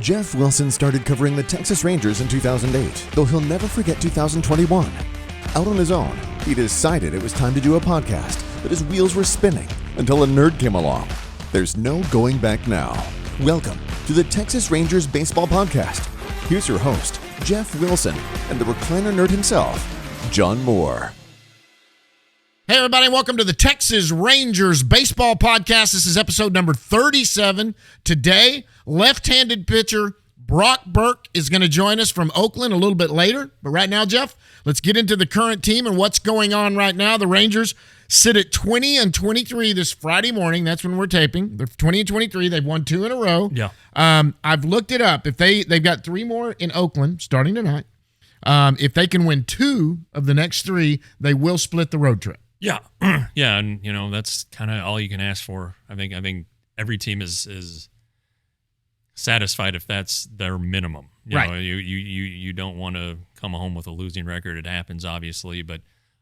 Jeff Wilson started covering the Texas Rangers in 2008, though he'll never forget 2021. Out on his own, he decided it was time to do a podcast, but his wheels were spinning until a nerd came along. There's no going back now. Welcome to the Texas Rangers Baseball Podcast. Here's your host, Jeff Wilson, and the recliner nerd himself, John Moore. Hey, everybody, welcome to the Texas Rangers Baseball Podcast. This is episode number 37. Today, left-handed pitcher Brock Burke is going to join us from Oakland a little bit later. But right now, Jeff, let's get into the current team and what's going on right now. The Rangers sit at 20-23 this Friday morning. That's when we're taping. They're 20-23. They've won 2 in a row. Yeah. I've looked it up. If they've got 3 more in Oakland starting tonight. If they can win 2 of the next 3, they will split the road trip. Yeah. Yeah, and that's kind of all you can ask for. I think every team is satisfied if that's their minimum. Right. You don't want to come home with a losing record. It happens obviously, but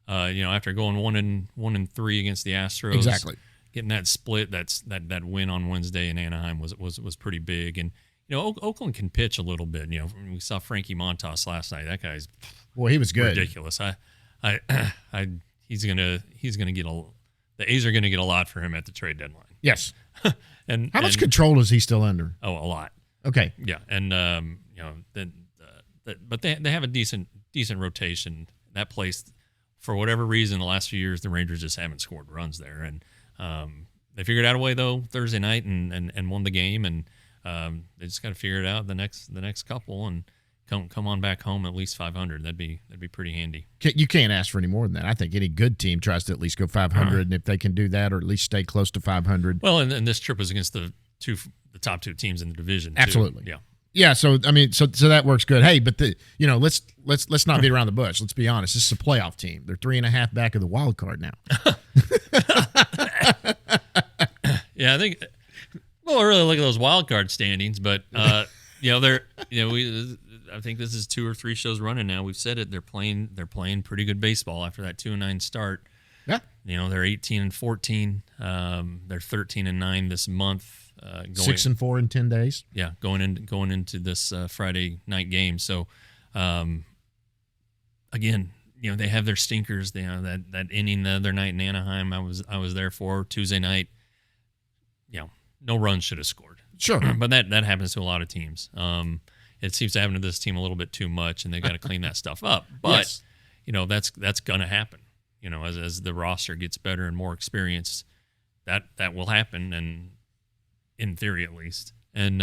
after going 1-3 against the Astros, exactly, getting that split, that win on Wednesday in Anaheim was pretty big. And Oakland can pitch a little bit. We saw Frankie Montas last night. That guy's he was good. Ridiculous. He's gonna get the A's are gonna get a lot for him at the trade deadline. Yes. and how much control is he still under? Oh, a lot. Okay. Yeah, and but they have a decent rotation. That place, for whatever reason, the last few years the Rangers just haven't scored runs there, and they figured out a way though Thursday night and won the game, and they just got to figure it out the next couple and come on back home at least 500. That'd be pretty handy. You can't ask for any more than that. I think any good team tries to at least go 500, and if they can do that or at least stay close to 500. Well, and this trip was against the top 2 teams in the division. Absolutely. Too. Yeah. Yeah. So I mean, so that works good. Hey, but let's not beat around the bush. Let's be honest. This is a playoff team. They're 3.5 back of the wild card now. Yeah, I think. Well, really look at those wild card standings, but I think this is 2 or 3 shows running now. We've said it. They're playing pretty good baseball after that 2-9 start. Yeah. They're 18-14. They're 13-9 this month. 6-4 in 10 days. Yeah, going into this Friday night game. So, again, they have their stinkers. That inning the other night in Anaheim, I was there for Tuesday night. No runs should have scored. Sure, but that happens to a lot of teams. It seems to happen to this team a little bit too much, and they got to clean that stuff up. But yes. That's gonna happen. As the roster gets better and more experience, that will happen, and in theory at least, and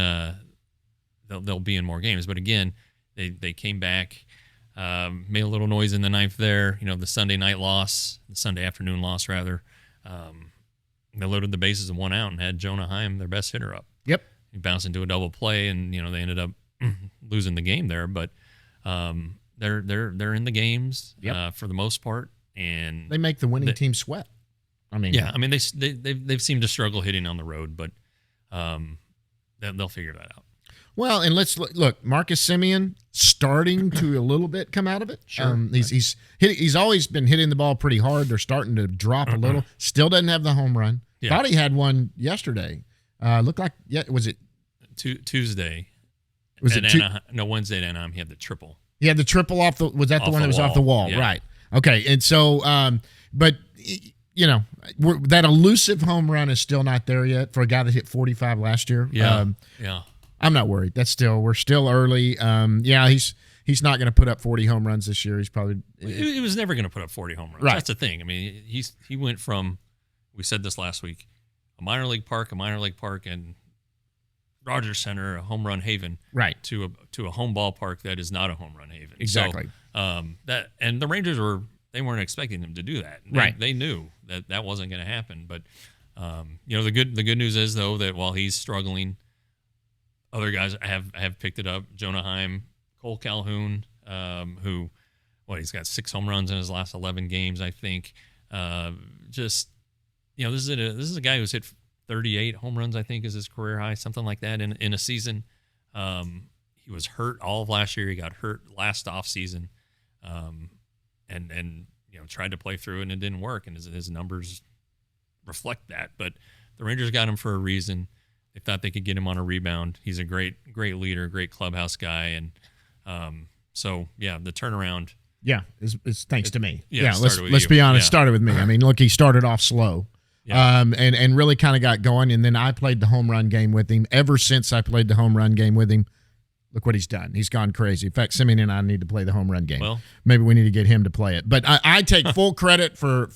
they'll be in more games. But again, they came back, made a little noise in the ninth there. The Sunday afternoon loss rather. They loaded the bases and 1 out and had Jonah Heim, their best hitter, up. Yep. He bounced into a double play, and they ended up losing the game there. But they're in the games for the most part, and they make the winning team sweat. They've seemed to struggle hitting on the road, but they'll figure that out. Well, and let's look. Marcus Semien starting to a little bit come out of it. Sure. He's always been hitting the ball pretty hard. They're starting to drop a little. Still doesn't have the home run. Yeah. Thought he had one yesterday. Looked like was it Tuesday? Was it Wednesday at Anaheim? He had the triple. He had the triple off the. Was that the one that was off the wall? Yeah. Right. Okay. And so, but that elusive home run is still not there yet for a guy that hit 45 last year. Yeah. I'm not worried. We're still early. He's not going to put up 40 home runs this year. He's probably he was never going to put up 40 home runs. Right. That's the thing. I mean, he went from, we said this last week, a minor league park, and Rogers Center, a home run haven, right, to a home ballpark that is not a home run haven. Exactly. So, and the Rangers weren't expecting him to do that. Right. They knew that wasn't going to happen. But the good news is though that while he's struggling, other guys have picked it up. Jonah Heim, Cole Calhoun, he's got 6 home runs in his last 11 games, I think. This is a guy who's hit 38 home runs, I think, is his career high, something like that in a season. He was hurt all of last year. He got hurt last off season, and tried to play through it, and it didn't work. And his numbers reflect that. But the Rangers got him for a reason. They thought they could get him on a rebound. He's a great leader, great clubhouse guy, and so yeah, the turnaround. Yeah, it's thanks to me. Yeah, let's be honest. Yeah. Started with me. I mean, look, he started off slow, and really kind of got going, and then I played the home run game with him. Ever since I played the home run game with him, look what he's done. He's gone crazy. In fact, Simeon and I need to play the home run game. Well, maybe we need to get him to play it. But I take full credit for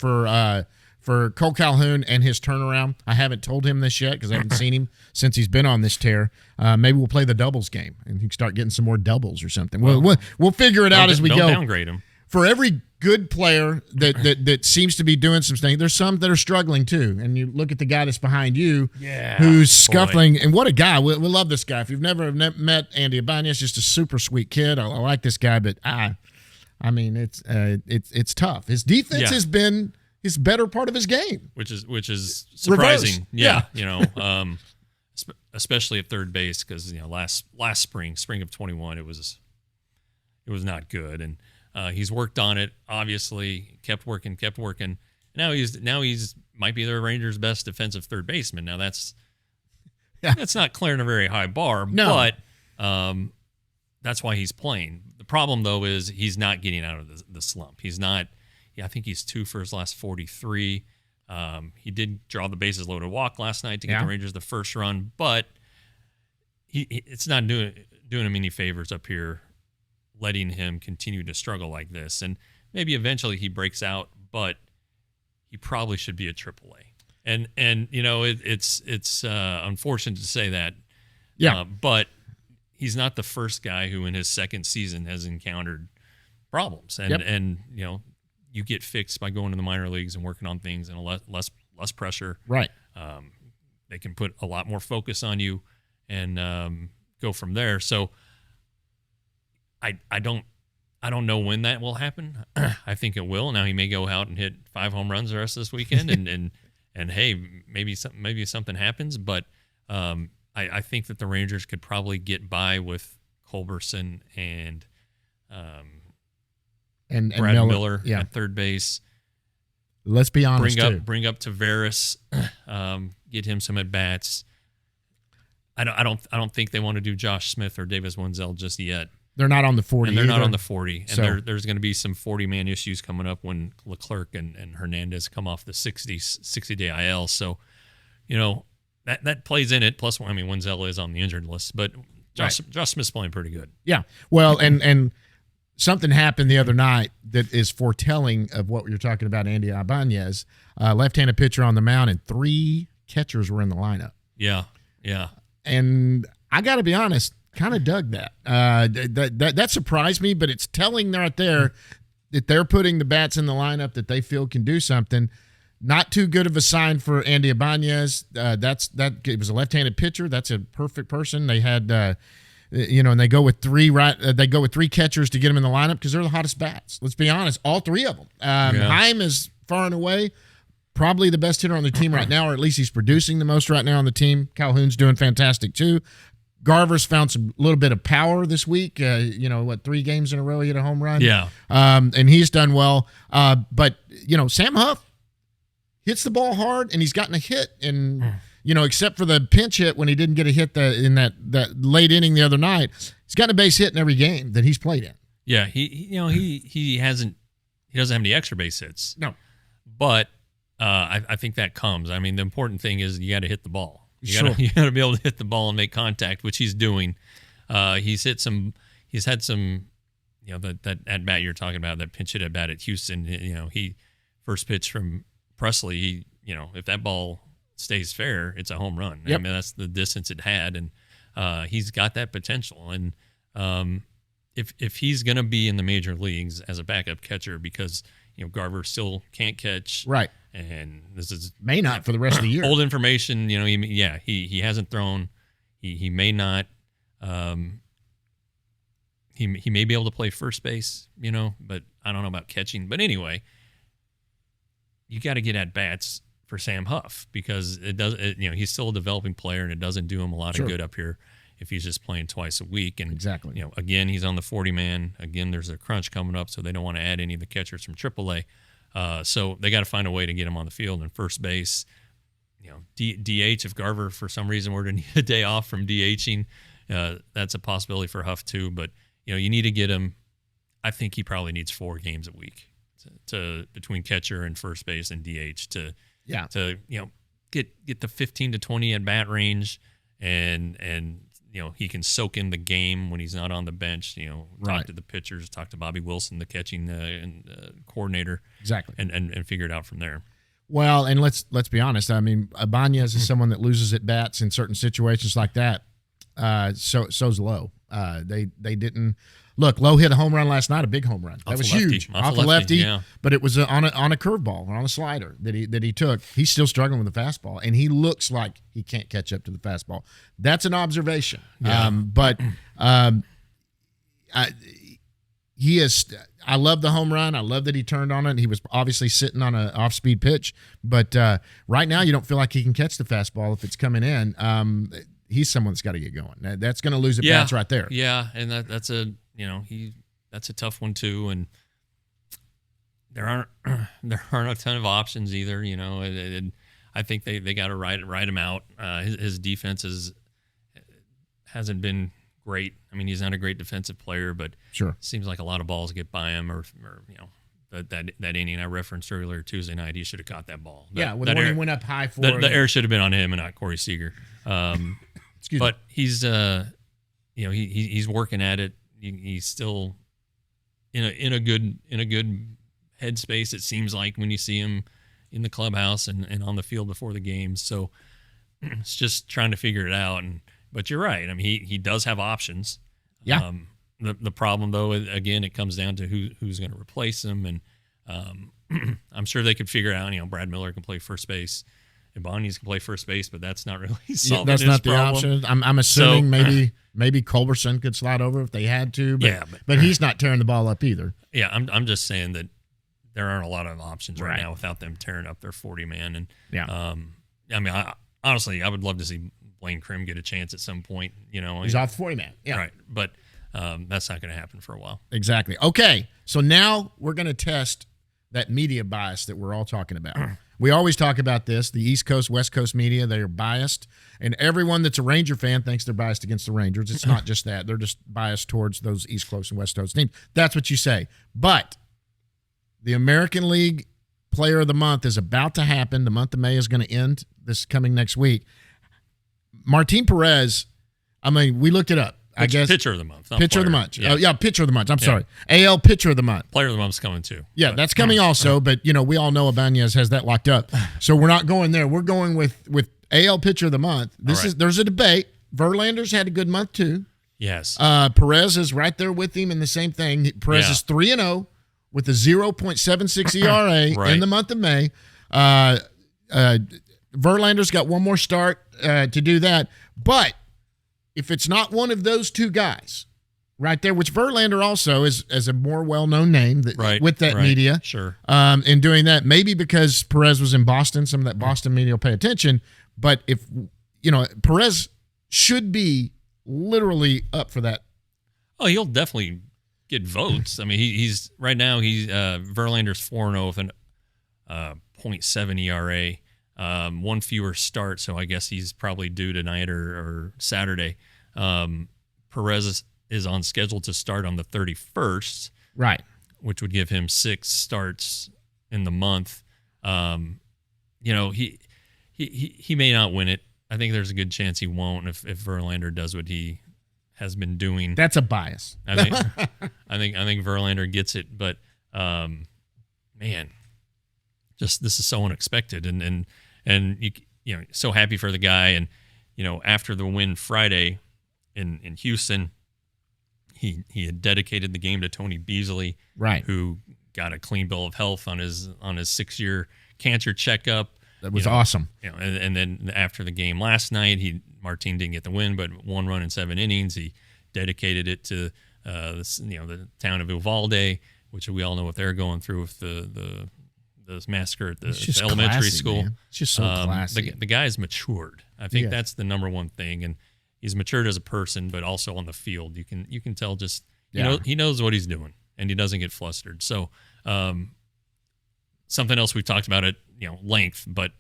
Cole Calhoun and his turnaround. I haven't told him this yet because I haven't seen him since he's been on this tear. Maybe we'll play the doubles game and he can start getting some more doubles or something. We'll figure it out as we go. Don't downgrade him. For every good player that seems to be doing some things, there's some that are struggling too. And you look at the guy that's behind you, who's scuffling. And what a guy! We love this guy. If you've never met Andy Ibanez, just a super sweet kid. I like this guy, but I mean, it's tough. His defense has been his better part of his game, which is surprising. Reverse. Yeah, especially at third base because last spring of 21, it was not good, and he's worked on it. Obviously, kept working. Now he's might be the Rangers' best defensive third baseman. Now that's not clearing a very high bar, but that's why he's playing. The problem though is he's not getting out of the slump. He's not. I think he's 2 for his last 43. He did draw the bases loaded walk last night to get the Rangers the first run, but it's not doing him any favors up here, letting him continue to struggle like this. And maybe eventually he breaks out, but he probably should be a AAA. And it's unfortunate to say that. Yeah. But he's not the first guy who in his second season has encountered problems. And you get fixed by going to the minor leagues and working on things and less pressure. Right. They can put a lot more focus on you and go from there. So I don't know when that will happen. I think it will. Now he may go out and hit 5 home runs the rest of this weekend, and hey, maybe something happens. But I think that the Rangers could probably get by with Culberson and Brad Miller at third base. Let's be honest. Bring up Tavares, get him some at bats. I don't think they want to do Josh Smith or Davis Wenzel just yet. They're not on the 40. And they're not on the 40. And there's going to be some 40-man issues coming up when Leclerc and Hernandez come off the 60-day IL. So, that plays in it. Plus, Wenzel is on the injured list, but Josh Smith's playing pretty good. Yeah. Well, and something happened the other night that is foretelling of what you're talking about, Andy Ibanez. Left-handed pitcher on the mound, and 3 catchers were in the lineup. Yeah. And I got to be honest, kind of dug that. That surprised me, but it's telling right there that they're putting the bats in the lineup that they feel can do something. Not too good of a sign for Andy Ibanez. It was a left-handed pitcher. That's a perfect person. They had, and they go with 3 They go with 3 catchers to get them in the lineup because they're the hottest bats. Let's be honest, all 3 of them. Heim is far and away probably the best hitter on the team right now, or at least he's producing the most right now on the team. Calhoun's doing fantastic too. Garver's found some little bit of power this week. 3 games in a row he hit a home run. Yeah. And he's done well. But Sam Huff hits the ball hard, and he's gotten a hit. And except for the pinch hit when he didn't get a hit in that late inning the other night, he's gotten a base hit in every game that he's played in. Yeah. He doesn't have any extra base hits. No. But I think that comes. The important thing is you got to hit the ball. You got to be able to hit the ball and make contact, which he's doing. He's had some, that at bat you're talking about, that pinch hit at bat at Houston. He first pitch from Presley. If that ball stays fair, it's a home run. Yep. That's the distance it had, and he's got that potential. And if he's going to be in the major leagues as a backup catcher, because Garver still can't catch, right? And this is may not for the rest of the year. Old information, he hasn't thrown. He may not. He may be able to play first base, but I don't know about catching. But anyway, you got to get at bats for Sam Huff because he's still a developing player, and it doesn't do him a lot of good up here if he's just playing twice a week. And exactly, again, he's on the 40-man. Again, there's a crunch coming up, so they don't want to add any of the catchers from AAA. So they got to find a way to get him on the field. And first base, DH if Garver for some reason were to need a day off from DHing, that's a possibility for Huff too. But you need to get him. I think he probably needs 4 games a week to between catcher and first base and DH to get the 15 to 20 at bat range, and he can soak in the game when he's not on the bench. Talk to the pitchers, talk to Bobby Wilson, the catching coordinator, exactly, and figure it out from there. Well, and let's be honest. I mean, Ibanez is someone that loses at bats in certain situations like that. So's Lowe. They didn't look. Lowe hit a home run last night, a big home run. That was huge off the lefty. Yeah. But it was on a curveball or on a slider that he took. He's still struggling with the fastball, and he looks like he can't catch up to the fastball. That's an observation. Yeah. He is. I love the home run. I love that he turned on it. He was obviously sitting on an off-speed pitch, but right now you don't feel like he can catch the fastball if it's coming in. He's someone that's got to get going. That's going to lose at bats right there. Yeah, and that's a tough one too. And there aren't a ton of options either. I think they got to ride him out. His defense hasn't been great. I mean, he's not a great defensive player, but sure, it seems like a lot of balls get by him, or that inning I referenced earlier Tuesday night, he should have caught that ball. When he went up high for the error should have been on him and not Corey Seager. But he's he's working at it. He's still in a good headspace. It seems like when you see him in the clubhouse and on the field before the games. So it's just trying to figure it out. But you're right. I mean, he does have options. Yeah. The problem, though, again, it comes down to who's going to replace him. And I'm sure they could figure out, Brad Miller can play first base. Ibanez can play first base, but that's not really solving that's his not the problem. option. I'm assuming maybe Culberson could slide over if they had to. But he's not tearing the ball up either. Yeah, I'm just saying that there aren't a lot of options right now without them tearing up their 40-man. And honestly, I would love to see Blaine Krim get a chance at some point. He's off the 40-man. Yeah. Right. But that's not going to happen for a while. Exactly. Okay. So now we're going to test that media bias that we're all talking about. We always talk about this. The East Coast, West Coast media, they are biased. And everyone that's a Ranger fan thinks they're biased against the Rangers. It's not just that. They're just biased towards those East Coast and West Coast teams. That's what you say. But the American League Player of the Month is about to happen. The month of May is going to end this coming next week. Martin Perez, we looked it up. I guess pitcher of the month. Pitcher of the month. Yeah. Pitcher of the month. I'm sorry. AL Pitcher of the month. Player of the month's coming too. Yeah, that's coming also. But we all know Ibanez has that locked up, so we're not going there. We're going with AL Pitcher of the month. There's a debate. Verlander's had a good month too. Yes. Perez is right there with him in the same thing. Perez is 3-0 with a 0.76 ERA in the month of May. Verlander's got one more start to do that, but if it's not one of those two guys right there, which Verlander also is as a more well-known name with that media. Sure. In doing that, maybe because Perez was in Boston, some of that Boston media will pay attention. But if, Perez should be literally up for that. Oh, he'll definitely get votes. I mean, he's right now, Verlander's 4-0 with an 0.7 ERA. One fewer start, so I guess he's probably due tonight or Saturday. Perez is on schedule to start on the 31st, right? Which would give him 6 starts in the month. He may not win it. I think there's a good chance he won't if Verlander does what he has been doing. That's a bias. I think Verlander gets it, but man, just this is so unexpected and you so happy for the guy. And after the win Friday in Houston, he had dedicated the game to Tony Beasley, right, who got a clean bill of health on his 6-year cancer checkup. That was awesome. And then after the game last night, Martin didn't get the win, but 1 run in 7 innings. He dedicated it to the town of Uvalde, which we all know what they're going through with the massacre at the elementary school. Man. It's just so classy. The guy's matured. I think that's the number one thing, and he's matured as a person, but also on the field. You can tell just he knows what he's doing, and he doesn't get flustered. So something else we've talked about at length, but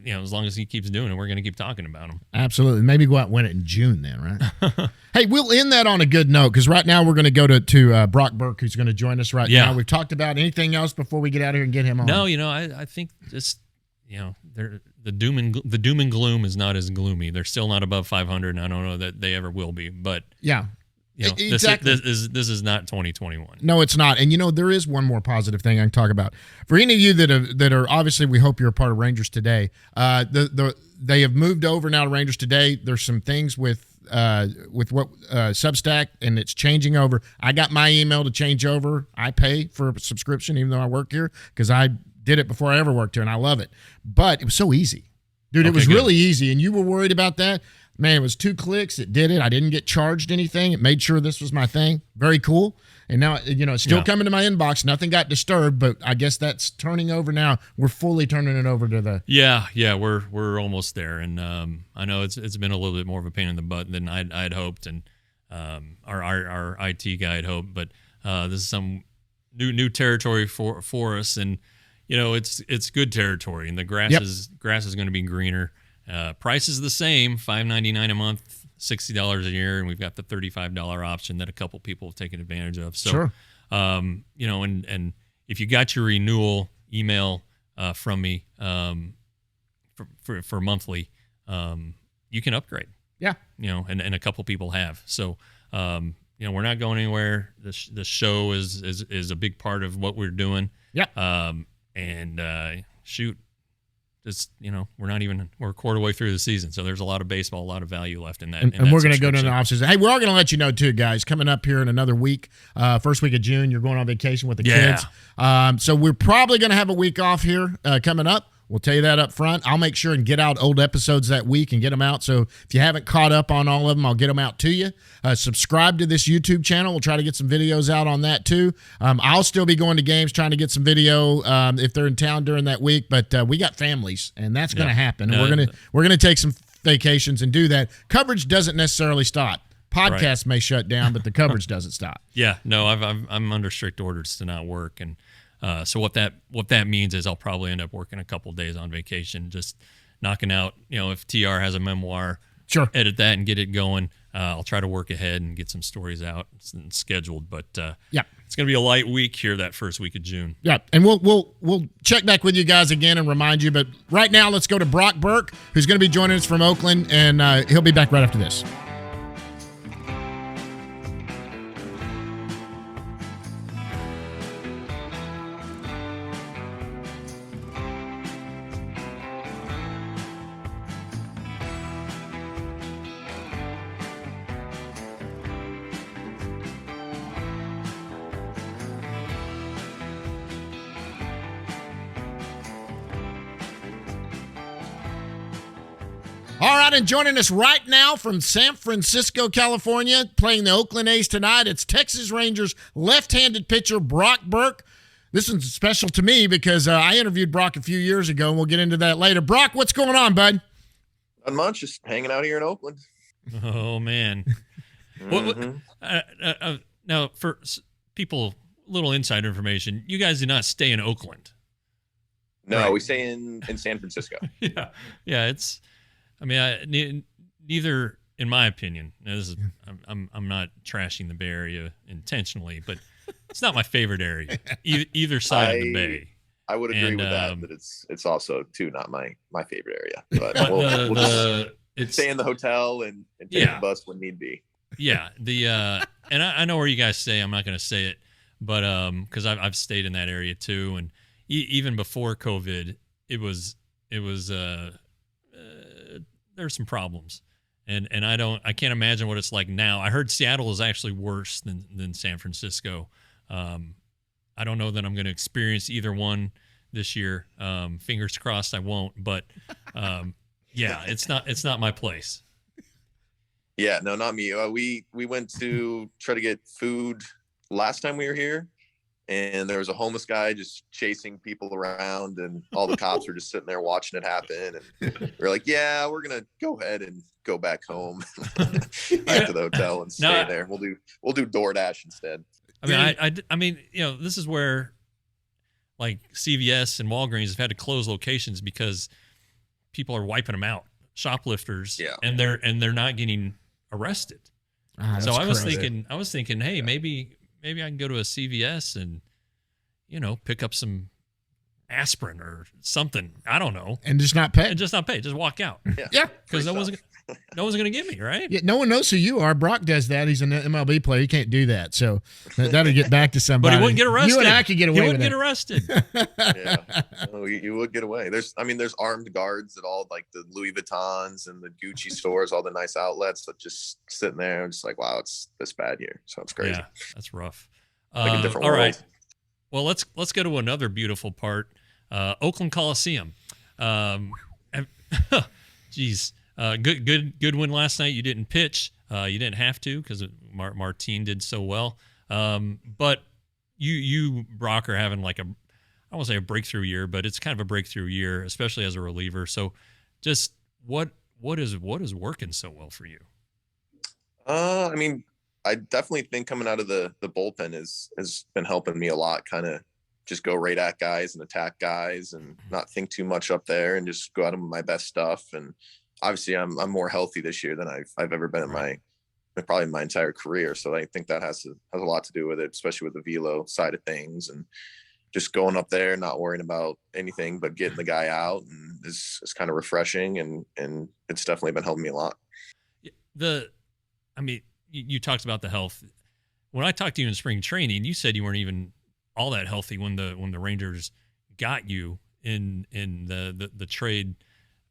as long as he keeps doing it, we're going to keep talking about him. Absolutely. Maybe go out and win it in June then, right? Hey, we'll end that on a good note because right now we're going to go to Brock Burke, who's going to join us right now. We've talked about anything else before we get out of here and get him on. No, I think just the doom and gloom is not as gloomy. They're still not above 500, and I don't know that they ever will be. But exactly. This is not 2021. No, it's not. And there is one more positive thing I can talk about. For any of you that are obviously, we hope you're a part of Rangers Today. They have moved over now to Rangers Today. There's some things with what Substack, and it's changing over. I got my email to change over. I pay for a subscription even though I work here because I did it before I ever worked here, and I love it. But it was so easy. Dude, it was really easy, and you were worried about that. Man, it was 2 clicks. It did it. I didn't get charged anything. It made sure this was my thing. Very cool. And now, it's still coming to my inbox. Nothing got disturbed, but I guess that's turning over now. We're fully turning it over to the... Yeah, we're almost there. And I know it's been a little bit more of a pain in the butt than I'd hoped, and our IT guy had hoped. But this is some new territory for us, and it's good territory, and the grass is going to be greener. Price is the same, $5.99 a month, $60 a year, and we've got the $35 option that a couple people have taken advantage of. So, sure. And if you got your renewal email from me for monthly, you can upgrade. Yeah. And a couple people have. So, we're not going anywhere. The show is a big part of what we're doing. Yeah. Shoot. Just, we're a quarter way through the season, so there's a lot of baseball, a lot of value left in that. And we're going to go to the offices. Hey, we're all going to let you know too, guys. Coming up here in another week, first week of June, you're going on vacation with the kids. So we're probably going to have a week off here coming up. We'll tell you that up front. I'll make sure and get out old episodes that week and get them out. So if you haven't caught up on all of them, I'll get them out to you. Subscribe to this YouTube channel. We'll try to get some videos out on that too. I'll still be going to games, trying to get some video if they're in town during that week. But we got families, and that's going to happen. And we're gonna take some vacations and do that. Coverage doesn't necessarily stop. Podcasts may shut down, but the coverage doesn't stop. Yeah, no, I'm under strict orders to not work, and so what that means is I'll probably end up working a couple days on vacation, just knocking out. If TR has a memoir, sure, edit that and get it going. I'll try to work ahead and get some stories out and scheduled. But it's going to be a light week here that first week of June. Yeah, and we'll check back with you guys again and remind you. But right now, let's go to Brock Burke, who's going to be joining us from Oakland, and he'll be back right after this. All right, and joining us right now from San Francisco, California, playing the Oakland A's tonight, it's Texas Rangers left-handed pitcher Brock Burke. This one's special to me because I interviewed Brock a few years ago, and we'll get into that later. Brock, what's going on, bud? Not much, just hanging out here in Oakland. Oh, man. Now, for people, little insider information, you guys do not stay in Oakland. No, right? We stay in San Francisco. Yeah, it's... neither, in my opinion, this is, I'm not trashing the Bay Area intentionally, but it's not my favorite area, either side of the Bay. I would agree with that, but it's also too not my favorite area. But we'll just stay in the hotel and take the bus when need be. Yeah, and I know where you guys stay. I'm not going to say it, but because I've stayed in that area too, and even before COVID, it was there's some problems, and I can't imagine what it's like now. I heard Seattle is actually worse than San Francisco. I don't know that I'm going to experience either one this year. Fingers crossed I won't, but it's not my place. Yeah, no, not me. We went to try to get food last time we were here, and there was a homeless guy just chasing people around, and all the cops were just sitting there watching it happen. And we're like, yeah, we're going to go ahead and go back home back to the hotel and stay there. We'll do DoorDash instead. I mean, this is where like CVS and Walgreens have had to close locations because people are wiping them out, shoplifters, Yeah. and they're not getting arrested. So I was thinking, hey, maybe I can go to a CVS and, pick up some aspirin or something. I don't know. And just not pay. Just walk out. Yeah. Because no one's going to get me, right? Yeah, no one knows who you are. Brock does that. He's an MLB player. He can't do that. So that'll get back to somebody. But he wouldn't get arrested. You and I could get away with it. He wouldn't get arrested. Yeah. No, you would get away. There's armed guards at all like the Louis Vuittons and the Gucci stores, all the nice outlets that just sitting there. I'm just like, wow, it's this bad here. So it's crazy. Yeah, that's rough. Like a different all world. right. Well, let's go to another beautiful part. Oakland Coliseum. Geez. Good win last night. You didn't pitch. You didn't have to because Martine did so well. But you Brock are having like I won't say a breakthrough year, but it's kind of a breakthrough year, especially as a reliever. So, just what is working so well for you? I mean, I definitely think coming out of the bullpen has been helping me a lot. Kind of just go right at guys and attack guys and not think too much up there and just go out of my best stuff. And obviously I'm more healthy this year than I've ever been in probably my entire career. So I think that has a lot to do with it, especially with the velo side of things and just going up there, not worrying about anything, but getting the guy out and is kind of refreshing. And it's definitely been helping me a lot. You talked about the health. When I talked to you in spring training, you said you weren't even all that healthy when the Rangers got you in the trade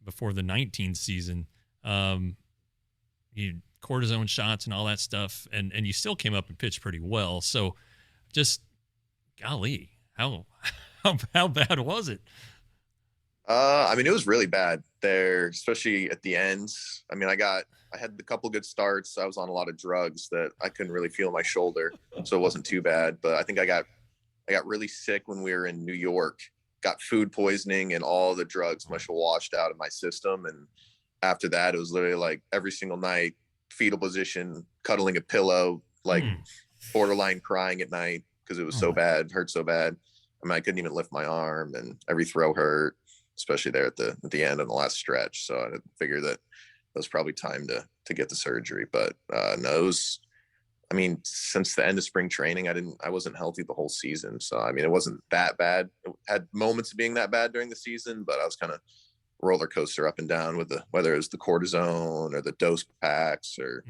before the 19 season. You cortisone shots and all that stuff, and you still came up and pitched pretty well. So just golly, how bad was it? I mean, it was really bad there, especially at the end. I mean, I had a couple good starts. I was on a lot of drugs that I couldn't really feel my shoulder, so it wasn't too bad. But I think I got really sick when we were in New York, got food poisoning, and all the drugs must have washed out of my system. And after that, it was literally like every single night, fetal position, cuddling a pillow, like borderline crying at night because it was so bad, hurt so bad. I mean, I couldn't even lift my arm, and every throw hurt, especially there at the end on the last stretch. So I figured that it was probably time to get the surgery. But no, it was, I mean, since the end of spring training, I wasn't healthy the whole season. So, I mean, it wasn't that bad. It had moments of being that bad during the season, but I was kind of roller coaster up and down with whether it was the cortisone or the dose packs or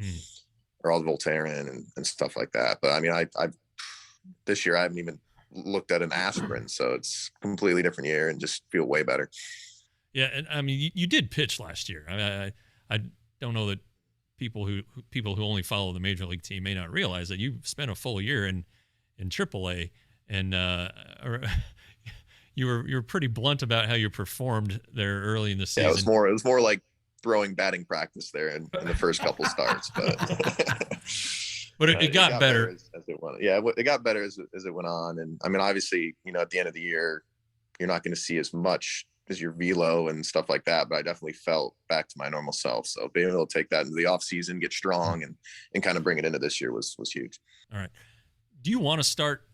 all the Voltaren and stuff like that. But I mean, I've this year I haven't even looked at an aspirin, so it's a completely different year and just feel way better. Yeah, and I mean, you did pitch last year. I don't know that people who only follow the major league team may not realize that you spent a full year in AAA, and you were pretty blunt about how you performed there early in the season. Yeah, it was more like throwing batting practice there in the first couple starts, but but it got better as it went. Yeah, it got better as it went on. And I mean, obviously, at the end of the year, you're not going to see as much as your velo and stuff like that, but I definitely felt back to my normal self. So being able to take that into the off season, get strong and kind of bring it into this year was huge. All right. Do you want to start?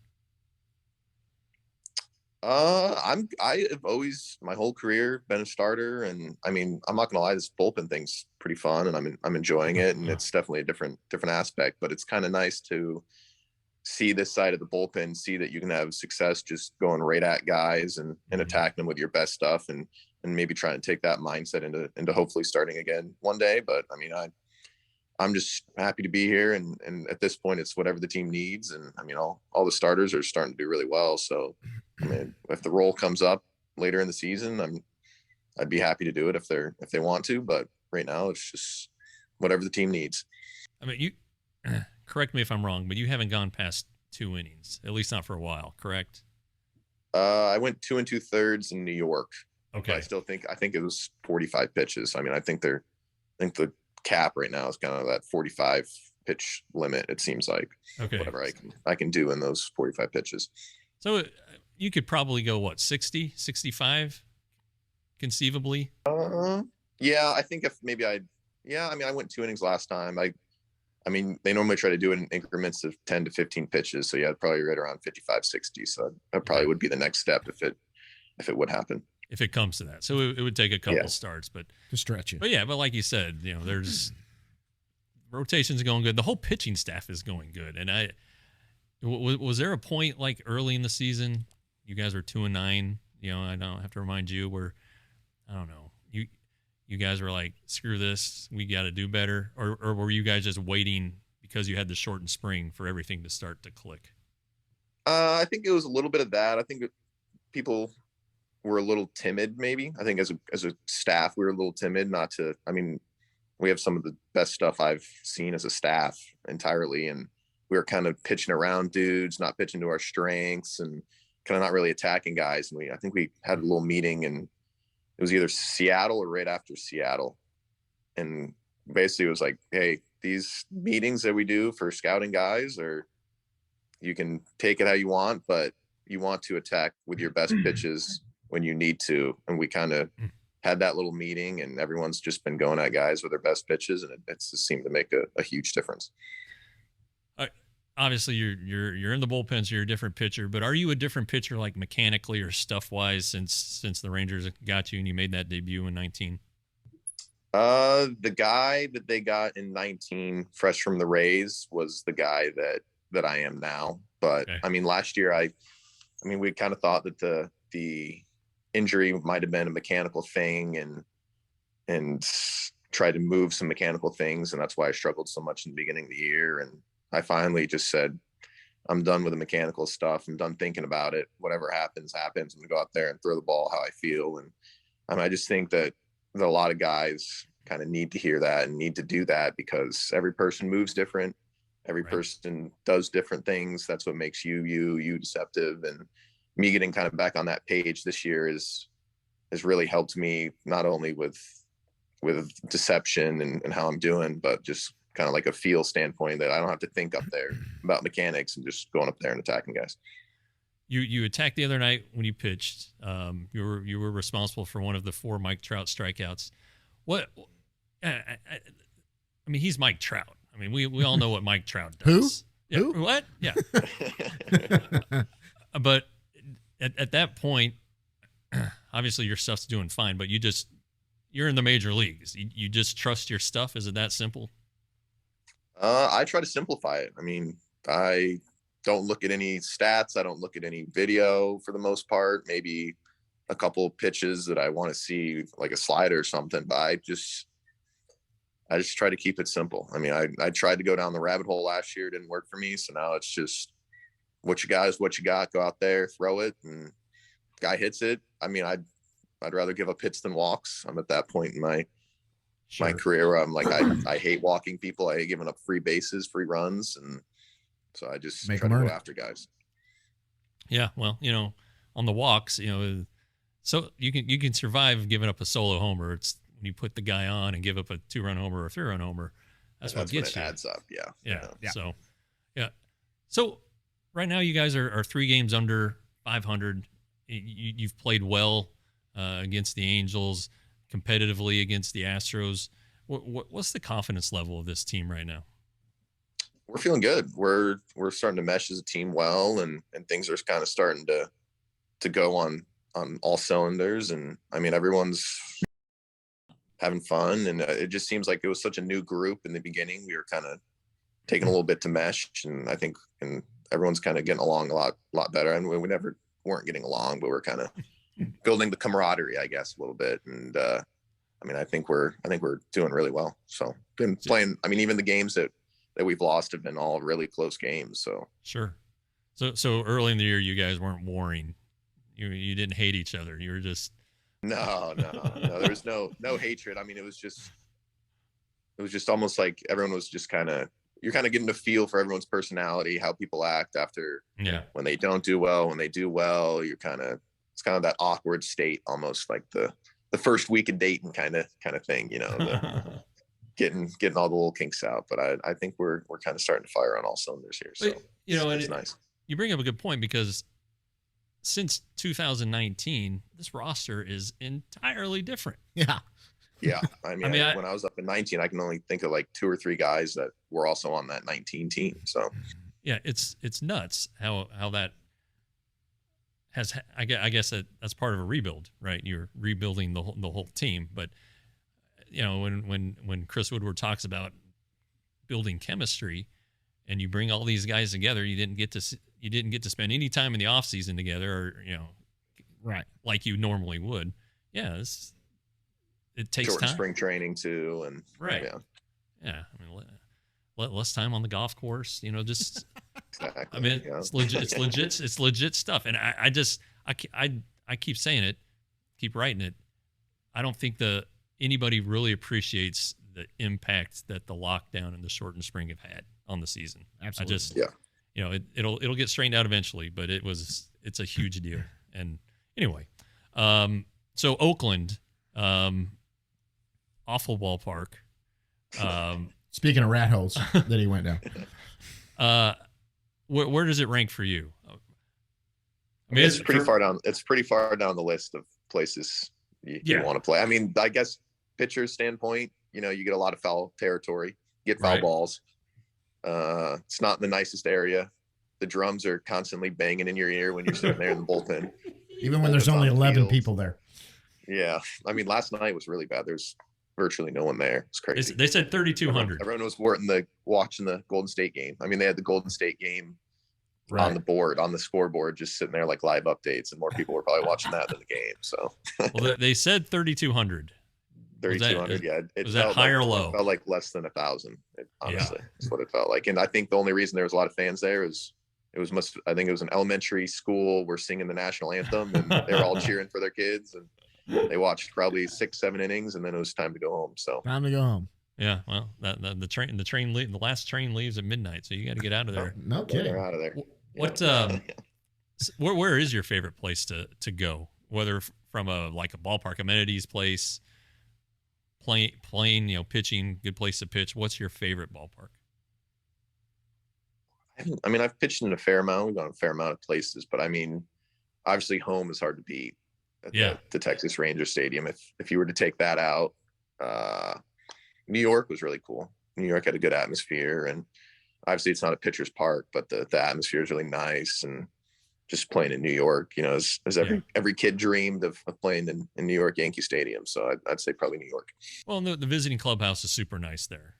I have always my whole career been a starter, and I mean, I'm not gonna lie, this bullpen thing's pretty fun, and I'm enjoying it, and it's definitely a different aspect. But it's kind of nice to see this side of the bullpen, see that you can have success just going right at guys and attacking them with your best stuff, and maybe trying to take that mindset into hopefully starting again one day. But I mean, I'm just happy to be here, and at this point, it's whatever the team needs, and I mean, all the starters are starting to do really well, so. I mean, if the role comes up later in the season, I'd be happy to do it if they want to. But right now, it's just whatever the team needs. I mean, you correct me if I'm wrong, but you haven't gone past 2 innings, at least not for a while, correct? I went 2 2/3 in New York. Okay. But I think it was 45 pitches. I mean, I think the cap right now is kind of that 45 pitch limit. It seems like whatever I can do in those 45 pitches. So you could probably go 60, 65 conceivably. Yeah, I think if maybe I mean, I went 2 innings last time. I mean, they normally try to do it in increments of 10 to 15 pitches. So yeah, probably right around 55, 60. So that probably would be the next step if it would happen. if it comes to that. So it would take a couple starts, but to stretch you. But yeah, but like you said, there's rotation's going good. The whole pitching staff is going good. And was there a point like early in the season, you guys were 2-9, I don't have to remind you, where, I don't know, you guys were like, screw this, we got to do better? Or were you guys just waiting because you had the shortened spring for everything to start to click? I think it was a little bit of that. I think people were a little timid, maybe. I think as a staff, we were a little timid we have some of the best stuff I've seen as a staff entirely. And we were kind of pitching around dudes, not pitching to our strengths, and kind of not really attacking guys. And I think we had a little meeting, and it was either Seattle or right after Seattle. And basically it was like, hey, these meetings that we do for scouting guys, or you can take it how you want, but you want to attack with your best pitches when you need to. And we kind of had that little meeting, and everyone's just been going at guys with their best pitches, and it just seemed to make a huge difference. Obviously you're in the bullpen, so you're a different pitcher, but are you a different pitcher, like mechanically or stuff wise, since the Rangers got you and you made that debut in 19? The guy that they got in 19, fresh from the Rays, was the guy that I am now. But okay. Last year, we kind of thought that the injury might have been a mechanical thing, and tried to move some mechanical things. And that's why I struggled so much in the beginning of the year. And I finally just said, I'm done with the mechanical stuff. I'm done thinking about it. Whatever happens. I'm going to go out there and throw the ball how I feel. And I just think that a lot of guys kind of need to hear that and need to do that, because every person moves different. Every person does different things. That's what makes you deceptive. And me getting kind of back on that page this year has really helped me, not only with deception and how I'm doing, but just kind of like a feel standpoint, that I don't have to think up there about mechanics and just going up there and attacking guys. You attacked the other night when you pitched. You were responsible for one of the 4 Mike Trout strikeouts. What? He's Mike Trout. We all know what Mike Trout does. Who? Yeah, Who? What? Yeah. But at that point, obviously your stuff's doing fine, but you're in the major leagues. You just trust your stuff. Is it that simple? I try to simplify it. I don't look at any stats. I don't look at any video for the most part. Maybe a couple of pitches that I want to see, like a slider or something, but I just try to keep it simple. I tried to go down the rabbit hole last year. It didn't work for me. So now it's just what you got is what you got. Go out there, throw it, and guy hits it. I'd rather give up hits than walks. I'm at that point in my career where I'm like, I hate walking people. I hate giving up free bases, free runs. And so I just try to go after guys. Yeah. Well, on the walks, so you can survive giving up a solo homer. It's when you put the guy on and give up a 2-run homer or a 3-run homer. That's what gets when it you. adds up. Yeah. So right now you guys are 3 games under 500. You've played well against the Angels, competitively against the Astros. What's the confidence level of this team right now? We're feeling good. We're starting to mesh as a team well, and things are kind of starting to go on all cylinders. And everyone's having fun, and it just seems like it was such a new group in the beginning. We were kind of taking a little bit to mesh, and I think everyone's kind of getting along a lot better. And we never weren't getting along, but we're kind of building the camaraderie, I guess, a little bit. And I think we're doing really well. So been playing. Even the games that we've lost have been all really close games. So sure. So early in the year, you guys weren't warring. You didn't hate each other. You were just no. There was no hatred. It was just almost like everyone was just you're kind of getting a feel for everyone's personality, how people act after when they don't do well, when they do well. It's kind of that awkward state, almost like the first week of dating kind of thing, getting all the little kinks out. But I think we're kind of starting to fire on all cylinders here. So it's nice. You bring up a good point, because since 2019, this roster is entirely different. Yeah. Yeah. When I was up in 19, I can only think of like 2 or 3 guys that were also on that 19 team. So yeah, it's nuts how I guess that's part of a rebuild, right? You're rebuilding the whole team. But when Chris Woodward talks about building chemistry, and you bring all these guys together, you didn't get to spend any time in the off season together, or right, like you normally would. Yeah, it takes short time. Spring training too, and right. Yeah. I mean, less time on the golf course. Just. Exactly. I mean, it's legit. It's legit stuff. And I keep saying it, keep writing it. I don't think anybody really appreciates the impact that the lockdown and the shortened spring have had on the season. Absolutely. It'll get straightened out eventually, but it's a huge deal. And anyway, so Oakland, awful ballpark. Speaking of rat holes that he went down. Where does it rank for you? I mean, it's pretty far down. It's pretty far down the list of places you want to play. I mean, I guess pitcher's standpoint, you get a lot of foul territory, get foul balls. It's not the nicest area. The drums are constantly banging in your ear when you're sitting there in the bullpen. Even when there's only 11 people there. Yeah. I mean, last night was really bad. There's virtually no one there. It's crazy. They said 3,200. Everyone was watching the Golden State game. I mean, they had the Golden State game on the board, on the scoreboard, just sitting there like live updates, and more people were probably watching that than the game. So, well, they said 3,200. 3,200. Yeah. Was that high or low? It felt like less than 1,000. Honestly, that's what it felt like. And I think the only reason there was a lot of fans there is I think it was an elementary school. We're singing the national anthem, and they're all cheering for their kids, and they watched probably 6-7 innings, and then it was time to go home. So time to go home. Yeah, well, the last train leaves at midnight, so you got to get out of there. No kidding. They're out of there. What where is your favorite place to go? Whether from a ballpark amenities place, playing, pitching, good place to pitch. What's your favorite ballpark? I mean, I've pitched in a fair amount. We've gone a fair amount of places, but I mean, obviously home is hard to beat. The Texas Rangers Stadium. If you were to take that out, New York was really cool. New York had a good atmosphere, and obviously it's not a pitcher's park, but the atmosphere is really nice. And just playing in New York, as every kid dreamed of playing in New York Yankee Stadium. So I'd say probably New York. Well, the visiting clubhouse is super nice there.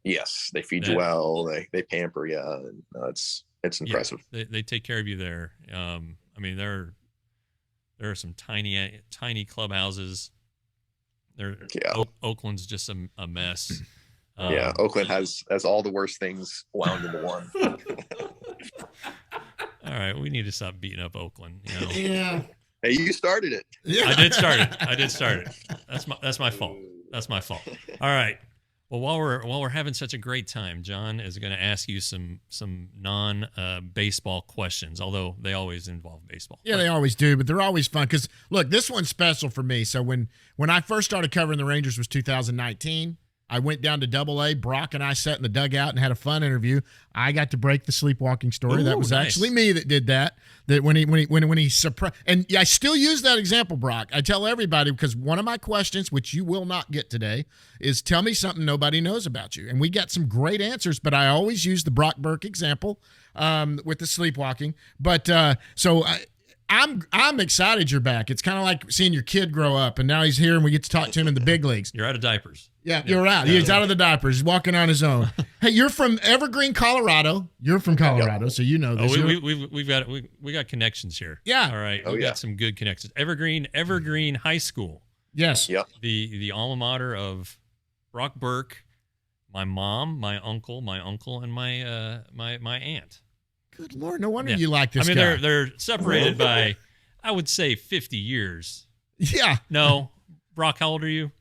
Yes, they feed you well. They pamper you, and it's impressive. They take care of you there. I mean, there are some tiny clubhouses. Oakland's just a mess. Oakland has all the worst things wound into one. All right, we need to stop beating up Oakland. Yeah. Hey, you started it. Yeah. I did start it. That's my fault. That's my fault. All right. Well, while we're having such a great time, John is going to ask you some non-baseball questions, although they always involve baseball. Yeah, they always do, but they're always fun because, look, this one's special for me. So when I first started covering the Rangers was 2019. I went down to AA. Brock and I sat in the dugout and had a fun interview. I got to break the sleepwalking story. Ooh, that was nice. actually me that did that. That when he surprised, and I still use that example, Brock. I tell everybody because one of my questions, which you will not get today, is tell me something nobody knows about you. And we got some great answers, but I always use the Brock Burke example with the sleepwalking. But I'm excited you're back. It's kind of like seeing your kid grow up, and now he's here, and we get to talk to him in the big leagues. You're out of diapers. Yeah, you're out. He's out of the diapers. He's walking on his own. Hey, you're from Evergreen, Colorado. You're from Colorado, so you know this. We got connections here. Yeah. All right. We got some good connections. Evergreen High School. Yes. Yep. The alma mater of Brock Burke, my mom, my uncle, and my aunt. Good Lord, no wonder you like this guy. I mean, they're separated by, I would say, 50 years. Yeah. No, Brock, how old are you?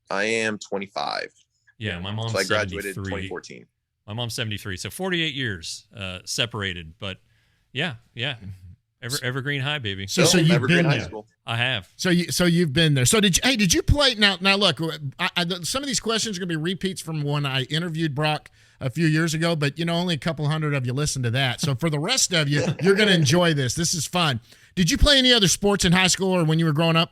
I am 25. Yeah, my mom's 73. So I graduated in 2014. My mom's 73, so 48 years separated. But yeah, Evergreen High, baby. So you've Evergreen been High there. School. I have. So you've been there. So did you play? Now look, some of these questions are going to be repeats from when I interviewed Brock a few years ago, but only a couple hundred of you listened to that. So for the rest of you, you're going to enjoy this. This is fun. Did you play any other sports in high school or when you were growing up?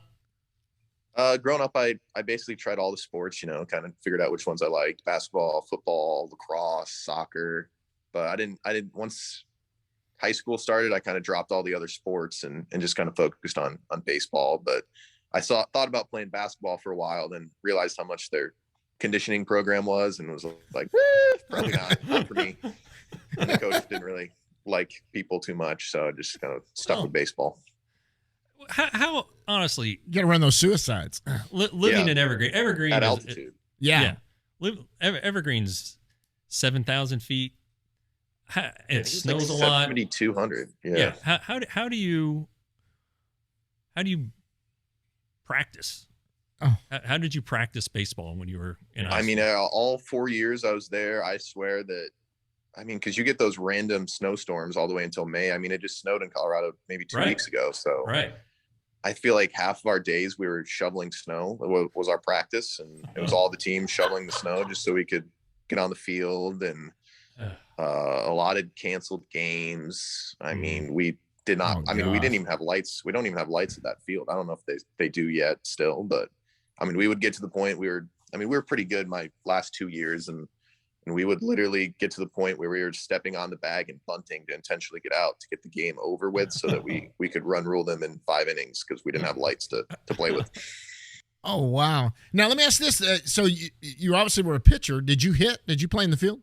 Growing up, I basically tried all the sports, kind of figured out which ones I liked: basketball, football, lacrosse, soccer. But I didn't once high school started, I kind of dropped all the other sports and just kind of focused on baseball. But I thought about playing basketball for a while, then realized how much their conditioning program was, and was like, probably not for me. And the coach didn't really like people too much, so I just kind of stuck with baseball. How honestly, you got to run those suicides. Living in Evergreen at altitude. Evergreen's 7,000 feet. It snows like a lot. 7,200. Yeah. How do you practice? Oh. How did you practice baseball when you were in high school? I mean, all 4 years I was there, I swear that, I mean, because you get those random snowstorms all the way until May. I mean, it just snowed in Colorado maybe 2 weeks ago. So I feel like half of our days we were shoveling snow was our practice, and it was all the team shoveling the snow just so we could get on the field, and a lot of canceled games. I mean, we did not. We didn't even have lights. We don't even have lights at that field. I don't know if they do yet still, but I mean, we would get to the point we were pretty good my last 2 years, and we would literally get to the point where we were stepping on the bag and bunting to intentionally get out to get the game over with, so that we could run rule them in 5 innings because we didn't have lights to play with. Oh, wow. Now, let me ask this. So you obviously were a pitcher. Did you hit? Did you play in the field?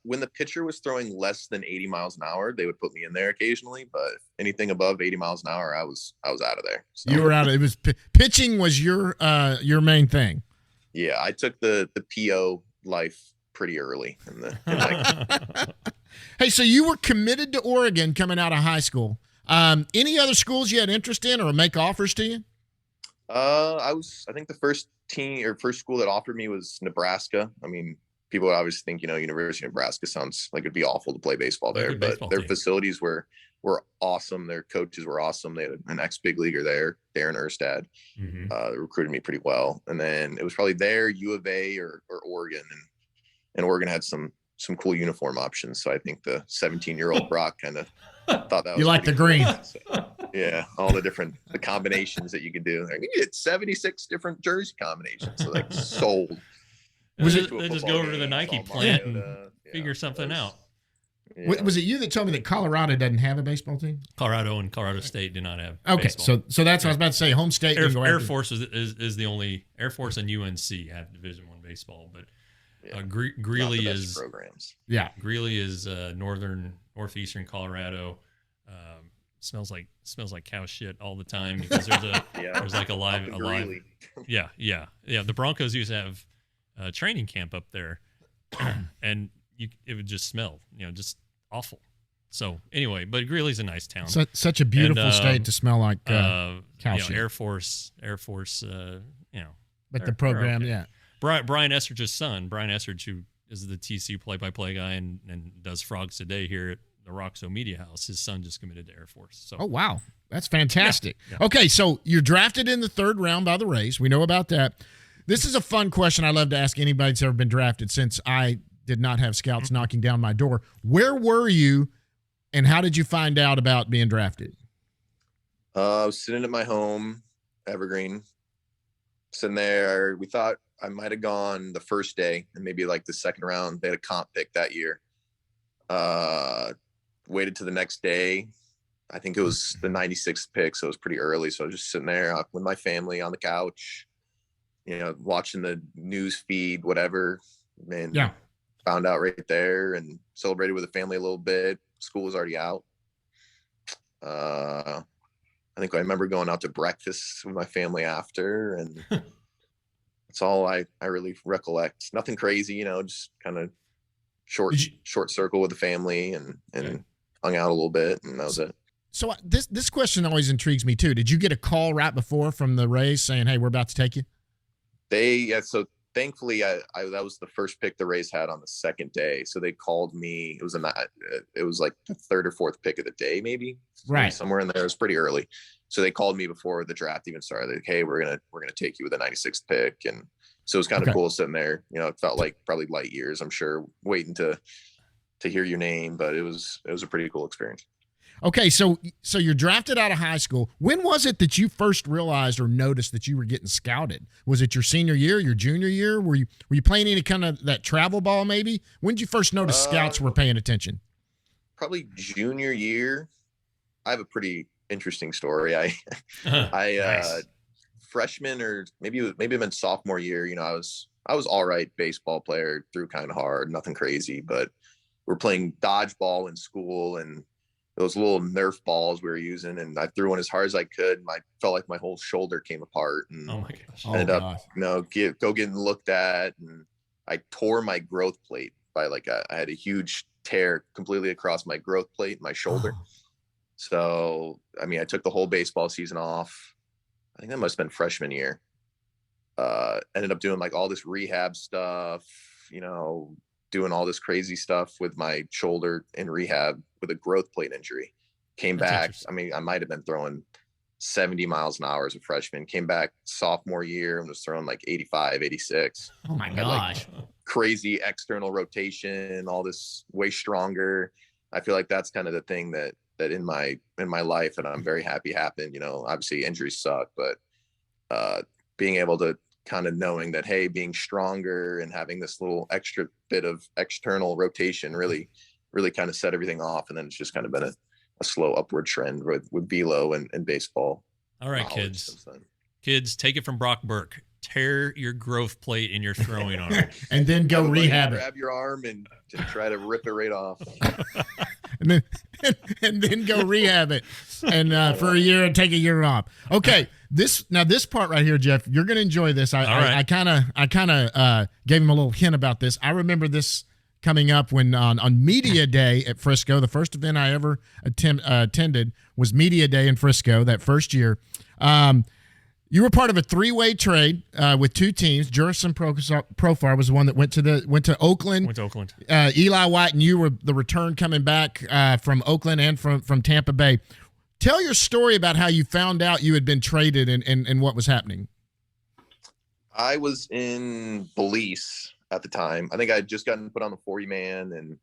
When the pitcher was throwing less than 80 miles an hour, they would put me in there occasionally, but anything above 80 miles an hour, I was out of there. So. You were out of it. Was pitching was your main thing. Yeah, I took the PO life pretty early Hey, so you were committed to Oregon coming out of high school. Any other schools you had interest in or make offers to you? I think the first school that offered me was Nebraska. I mean, people would obviously think, University of Nebraska sounds like it'd be awful to play baseball there, but their facilities were awesome. Their coaches were awesome. They had an ex-big leaguer there, Darren Erstad, recruited me pretty well. And then it was probably there, U of A or Oregon, and Oregon had some cool uniform options. So I think the 17-year-old Brock kind of thought that was, you like the green. Cool. So, yeah, all the combinations that you could do. You get 76 different jersey combinations. So like sold. They just go over to the Nike plant and figure something out. Yeah. Was it you that told me that Colorado doesn't have a baseball team? Colorado and Colorado State do not have baseball. So that's what I was about to say. Home state. Air Force is the only. Air Force and UNC have Division I baseball, but Greeley is programs. Yeah, Greeley is northeastern Colorado. Smells like cow shit all the time because there's like a live. Yeah. The Broncos used to have a training camp up there, and it would just smell, just awful. So anyway, but Greeley's a nice town. Such a beautiful state to smell like cow shit. Air Force. But the program, okay. Brian Estridge's son, Brian Estridge, who is the TCU play-by-play guy and does Frogs Today here at the Roxo Media House. His son just committed to Air Force. So. Oh, wow. That's fantastic. Yeah. Okay, so you're drafted in the 3rd round by the Rays. We know about that. This is a fun question I love to ask anybody that's ever been drafted, since I did not have scouts knocking down my door. Where were you, and how did you find out about being drafted? I was sitting at my home, Evergreen, sitting there. We thought I might have gone the first day and maybe like the 2nd round. They had a comp pick that year. Waited to the next day. I think it was the 96th pick, so it was pretty early. So I was just sitting there with my family on the couch, watching the news feed, whatever, and found out right there and celebrated with the family a little bit. School was already out. I think I remember going out to breakfast with my family after, and that's all I really recollect. Nothing crazy, just kind of short circle with the family and hung out a little bit, and that was it. So this question always intrigues me too. Did you get a call right before from the Rays saying, "Hey, we're about to take you"? So thankfully, that was the first pick the Rays had on the 2nd day. So they called me. It was like the 3rd or 4th pick of the day, maybe somewhere in there. It was pretty early. So they called me before the draft even started. Like, hey, we're gonna take you with the 96th pick, and so it was kind of cool sitting there. It felt like probably light years, I'm sure, waiting to hear your name, but it was a pretty cool experience. Okay, so you're drafted out of high school. When was it that you first realized or noticed that you were getting scouted? Was it your senior year, your junior year? Were you playing any kind of that travel ball maybe? When did you first notice scouts were paying attention? probably junior year. I have a pretty interesting story. I Nice. Freshman, or maybe it been sophomore year, I was all right baseball player, threw kind of hard, nothing crazy, but we're playing dodgeball in school, and those little Nerf balls we were using, and I threw one as hard as I could. I felt like my whole shoulder came apart, and Oh my gosh. ended up, getting looked at, and I tore my growth plate by I had a huge tear completely across my growth plate, my shoulder. So, I mean, I took the whole baseball season off. I think that must have been freshman year. Ended up doing all this rehab stuff, doing all this crazy stuff with my shoulder in rehab with a growth plate injury. Came back. I mean, I might have been throwing 70 miles an hour as a freshman. Came back sophomore year and was throwing 85, 86. Oh my Had, gosh. crazy external rotation, all this, way stronger. I feel like that's kind of the thing that in my life, and I'm very happy happened. Obviously injuries suck, but being able to kind of knowing that, hey, being stronger and having this little extra bit of external rotation really kind of set everything off. And then it's just kind of been a slow upward trend with velo and baseball. All right, kids, take it from Brock Burke. Tear your growth plate in your throwing arm. And then go rehab it. Grab your arm and try to rip it right off. and then go rehab it, and for a year and take a year off. Okay, this part right here, Jeff, you're gonna enjoy this. I kind of gave him a little hint about this. I remember this coming up when on Media Day at Frisco. The first event I ever attended was Media Day in Frisco that first year. You were part of a three-way trade with two teams. Jurickson Profar was the one that went to Oakland. Went to Oakland. Eli White and you were the return coming back from Oakland and from Tampa Bay. Tell your story about how you found out you had been traded and what was happening. I was in Belize at the time. I think I had just gotten put on the 40-man, and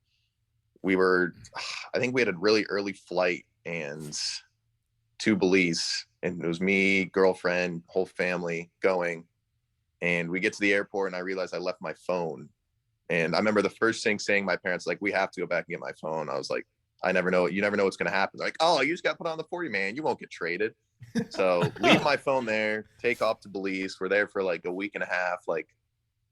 I think we had a really early flight and to Belize. And it was me, girlfriend, whole family going. And we get to the airport, and I realized I left my phone. And I remember the first thing saying, my parents, we have to go back and get my phone. I was like, I never know. You never know what's going to happen. They're like, oh, you just got put on the 40-man. You won't get traded. So leave my phone there, take off to Belize. We're there for a week and a half,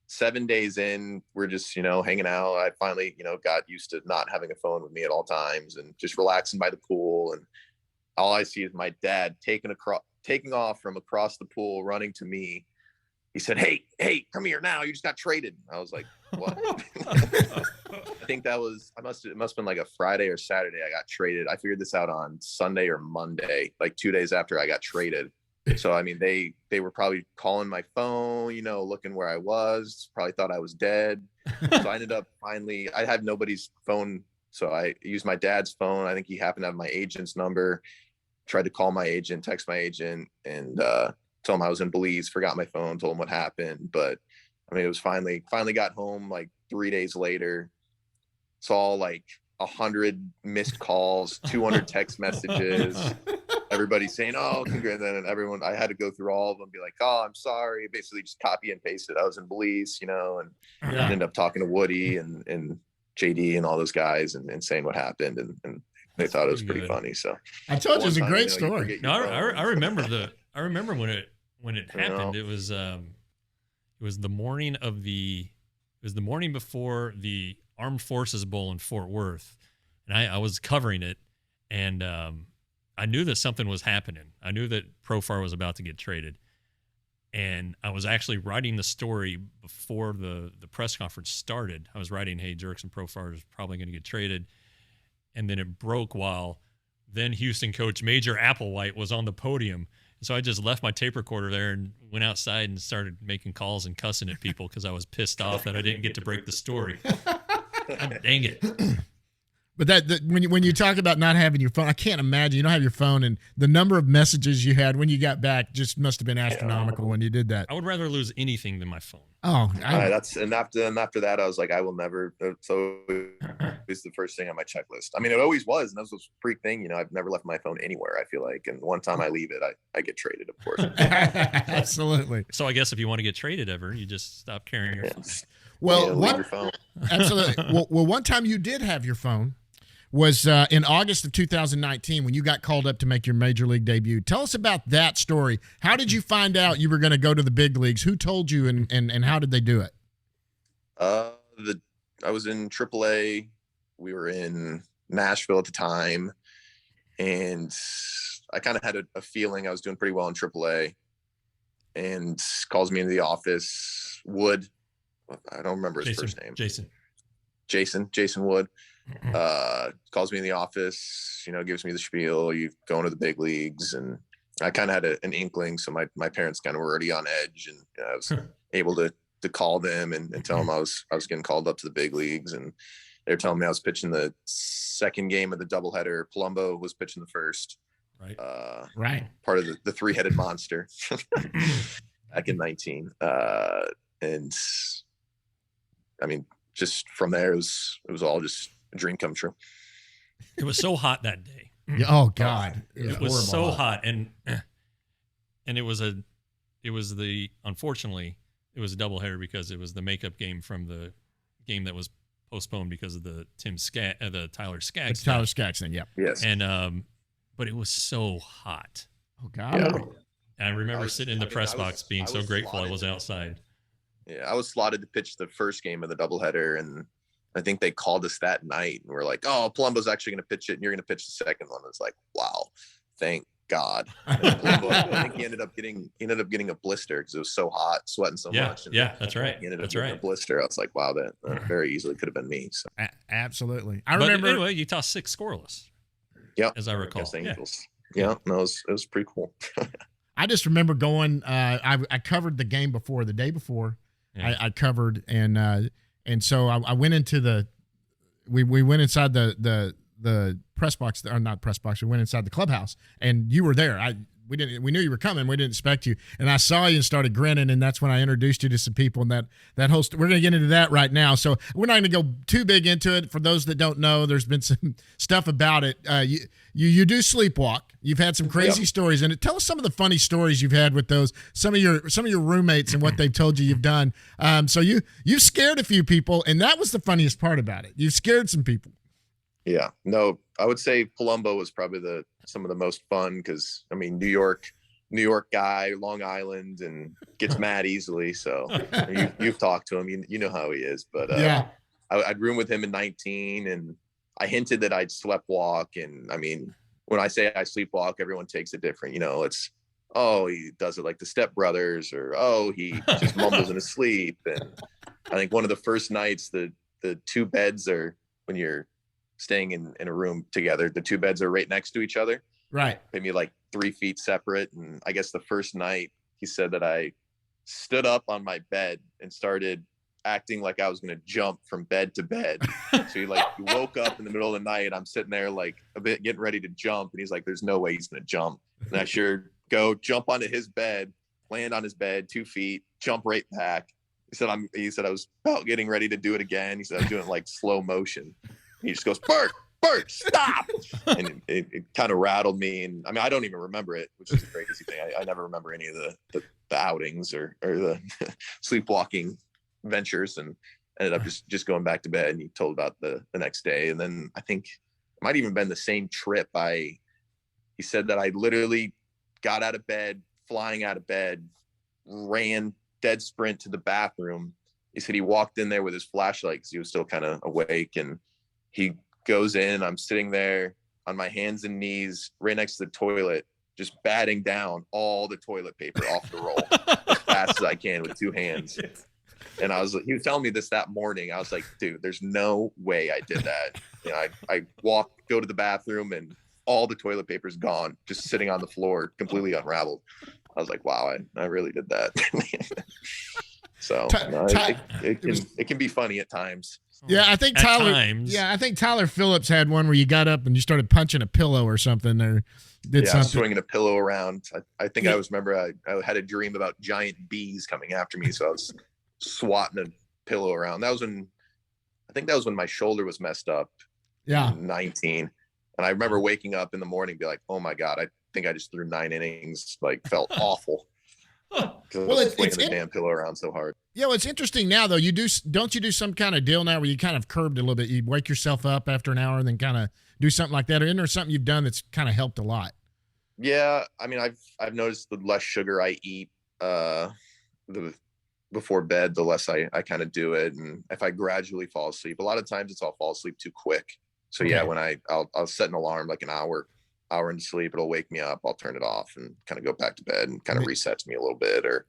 7 days in. We're just, hanging out. I finally, got used to not having a phone with me at all times and just relaxing by the pool. And all I see is my dad taking off from across the pool, running to me. He said, hey, come here now. You just got traded. I was like, what? I think it must have been a Friday or Saturday I got traded. I figured this out on Sunday or Monday, 2 days after I got traded. So, I mean, they were probably calling my phone, looking where I was, probably thought I was dead. So I ended up I had nobody's phone. So I used my dad's phone. I think he happened to have my agent's number. Tried to call my agent, text my agent, and told him I was in Belize, forgot my phone, told him what happened. But I mean, it was finally got home 3 days later. Saw 100 missed calls, 200 text messages, everybody saying, oh, congrats. And then everyone, I had to go through all of them, be like, oh, I'm sorry. Basically just copy and paste it. I was in Belize, and ended up talking to Woody and JD and all those guys and saying what happened. And they thought it was pretty funny. So I told you it was a great story. No, I remember when it happened. It was the morning before the Armed Forces Bowl in Fort Worth, and I was covering it, and I knew that something was happening. I knew that Profar was about to get traded, and I was actually writing the story before the press conference started. I was writing, hey, Jurickson Profar is probably going to get traded. And then it broke while then Houston coach Major Applewhite was on the podium. And so I just left my tape recorder there and went outside and started making calls and cussing at people because I was pissed off that I didn't get to break the story. God dang it. But when you talk about not having your phone, I can't imagine you don't have your phone, and the number of messages you had when you got back just must have been astronomical when you did that. I would rather lose anything than my phone. Oh, after that, I was like, I will never. So it's the first thing on my checklist. I mean, it always was, and that was a freak thing. I've never left my phone anywhere. I feel like, and one time I leave it, I get traded, of course. Absolutely. So I guess if you want to get traded ever, you just stop carrying your phone. Well, leave your phone. Absolutely. Well, one time you did have your phone. was in August of 2019 when you got called up to make your major league debut. Tell us about that story. How did you find out you were going to go to the big leagues? Who told you, and how did they do it? I was in AAA. We were in Nashville at the time, and I kind of had a feeling I was doing pretty well in AAA, and calls me into the office. Wood, I don't remember his first name. Jason Wood, calls me in the office, gives me the spiel. You going to the big leagues. And I kind of had an inkling. So my parents kind of were already on edge, and I was able to call them and tell them I was getting called up to the big leagues. And they're telling me I was pitching the second game of the doubleheader. Palumbo was pitching the first. Right. Right. Part of the three-headed monster back in 19. And I mean, just from there, it was all just a dream come true. It was so hot that day. Oh God. It was so hot. And unfortunately, it was a doubleheader because it was the makeup game from the game that was postponed because of the Tyler Skaggs. Tyler Skaggs thing, yeah. Yes. And but it was so hot. Oh God. Yeah. And I remember sitting in the press box being so grateful I was outside. Yeah, I was slotted to pitch the first game of the doubleheader, and I think they called us that night and we're like, "Oh, Palumbo's actually going to pitch it, and you're going to pitch the second one." It's like, wow, thank God. Palumbo, I think he ended up getting a blister because it was so hot, sweating so much. And That's right. He ended up getting a blister. I was like, wow, that very easily could have been me. So. Absolutely. But anyway, you tossed 6 scoreless. Yeah, as I recall. Yeah, no, it was pretty cool. I just remember going. I covered the game before, the day before. Yeah. I covered, and so I went into we went inside the press box, or not press box. We went inside the clubhouse, and you were there. We knew you were coming. We didn't expect you, and I saw you and started grinning, and that's when I introduced you to some people. And that host, we're going to get into that right now. So we're not going to go too big into it. For those that don't know, there's been some stuff about it. You do sleepwalk. You've had some crazy stories in it. Tell us some of the funny stories you've had with those. Some of your roommates and what they've told you you've done. So you've scared a few people, and that was the funniest part about it. You've scared some people. Yeah, no, I would say Palumbo was probably some of the most fun because, I mean, New York guy, Long Island, and gets mad easily. So you've talked to him, you know how he is. But I'd room with him in 19, and I hinted that I'd sleptwalk. And I mean, when I say I sleepwalk, everyone takes it different. It's, oh, he does it like the Step Brothers, or oh, he just mumbles in his sleep. And I think one of the first nights, the 2 beds are, when you're staying in a room together, the 2 beds are right next to each other, right? Maybe like 3 feet separate. And I guess the first night he said that I stood up on my bed and started acting like I was going to jump from bed to bed. So he woke up in the middle of the night. I'm sitting there like a bit getting ready to jump, and he's like, there's no way he's going to jump. And I sure go jump onto his bed, land on his bed, 2 feet, jump right back. He said I was about getting ready to do it again. He said I'm doing it like slow motion. He just goes, Burke, stop. And it kind of rattled me. And I mean, I don't even remember it, which is the crazy thing. I never remember any of the outings or the sleepwalking ventures, and ended up just going back to bed. And he told about the next day. And then I think it might even been the same trip. He said that I literally got out of bed, flying out of bed, ran dead sprint to the bathroom. He said he walked in there with his flashlight because he was still kind of awake, and he goes in. I'm sitting there on my hands and knees right next to the toilet, just batting down all the toilet paper off the roll as fast as I can with 2 hands. And he was telling me this that morning. I was like, dude, there's no way I did that. I go to the bathroom, and all the toilet paper's gone, just sitting on the floor, completely unraveled. I was like, wow, I really did that. So it can be funny at times. Yeah, I think Tyler Phillips had one where you got up and you started punching a pillow or something, or did something. Swinging a pillow around. I think I remember I had a dream about giant bees coming after me, so I was swatting a pillow around. That was when my shoulder was messed up. Yeah, 19, and I remember waking up in the morning, and be like, oh my God, I think I just threw 9 innings. Like, felt awful. Well, it's swinging the damn pillow around so hard. Yeah, well, it's interesting now though. Don't you do some kind of deal now where you kind of curbed a little bit? You wake yourself up after an hour and then kind of do something like that, or isn't there something you've done that's kind of helped a lot? Yeah, I mean, I've noticed the less sugar I eat before bed, the less I kind of do it. And if I gradually fall asleep, a lot of times I'll fall asleep too quick. So yeah, when I'll set an alarm like an hour into sleep, it'll wake me up. I'll turn it off and kind of go back to bed and kind of resets me a little bit. Or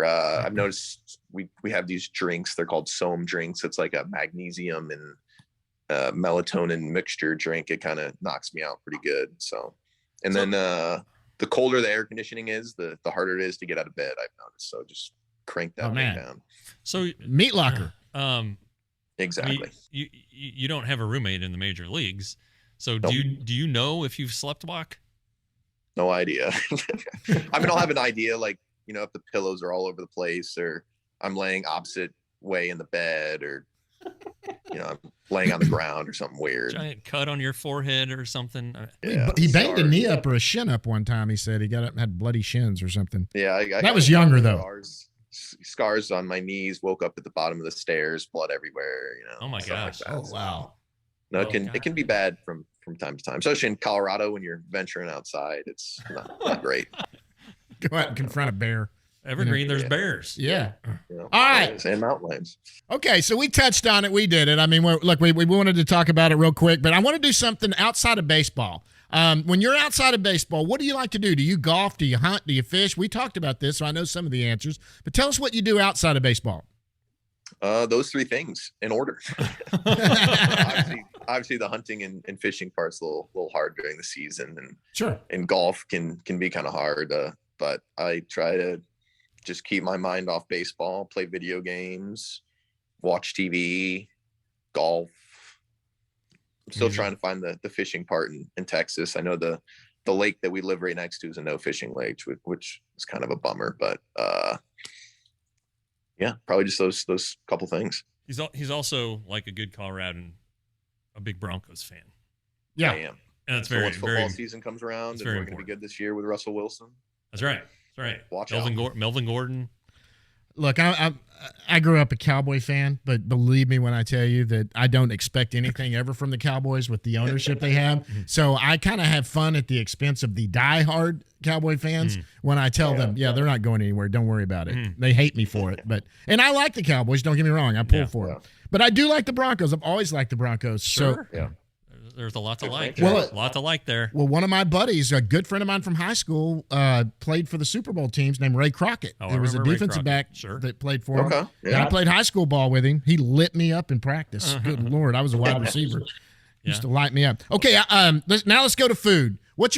I've noticed we have these drinks. They're called Soam drinks. It's like a magnesium and melatonin mixture drink. It kind of knocks me out pretty good. So, and then the colder the air conditioning is, the harder it is to get out of bed, I've noticed. So just crank that thing down. So meat locker. Exactly. I mean, you don't have a roommate in the major leagues. So Nope. do you know if you've slept walk? No idea. I mean, I'll have an idea, like, if the pillows are all over the place, or I'm laying opposite way in the bed, or I'm laying on the ground or something weird. Giant cut on your forehead or something. Yeah, he banged a knee up or a shin up one time. He said he got up and had bloody shins or something. Yeah, that was younger though. Scars on my knees. Woke up at the bottom of the stairs, blood everywhere. Oh my gosh! Like oh wow! No, it can be bad from time to time, especially in Colorado when you're venturing outside. It's not great. Go out and confront a bear. Evergreen, there's bears. Yeah. All right. And mountain lions. Okay, so we touched on it. We did it. I mean, look, we wanted to talk about it real quick, but I want to do something outside of baseball. When you're outside of baseball, what do you like to do? Do you golf? Do you hunt? Do you fish? We talked about this, so I know some of the answers. But tell us what you do outside of baseball. Those three things in order. obviously the hunting and fishing part's a little hard during the season, and sure, and golf can be kind of hard. But I try to just keep my mind off baseball, play video games, watch TV, golf. I'm still trying to find the fishing part in Texas. I know the lake that we live right next to is a no fishing lake, which is kind of a bummer, but yeah, probably just those couple things. He's also, like a good Coloradan, a big Broncos fan. Yeah, I am. And it's so very once football very, season comes around, and we're going to be good this year with Russell Wilson. That's right. Watch Melvin Gordon. Look, I grew up a Cowboy fan, but believe me when I tell you that I don't expect anything ever from the Cowboys with the ownership they have. So I kind of have fun at the expense of the diehard Cowboy fans when I tell them, they're not going anywhere. Don't worry about it. They hate me for it. And I like the Cowboys. Don't get me wrong. I pull for them. But I do like the Broncos. I've always liked the Broncos. Sure. So, there's a lot to like. Well, a lot to like there. Well, one of my buddies, a good friend of mine from high school, played for the Super Bowl teams named Ray Crockett. There was a defensive back that played for him. Okay. Yeah. And I played high school ball with him. He lit me up in practice. Good Lord, I was a wide receiver. Used to light me up. Okay, now let's go to food. What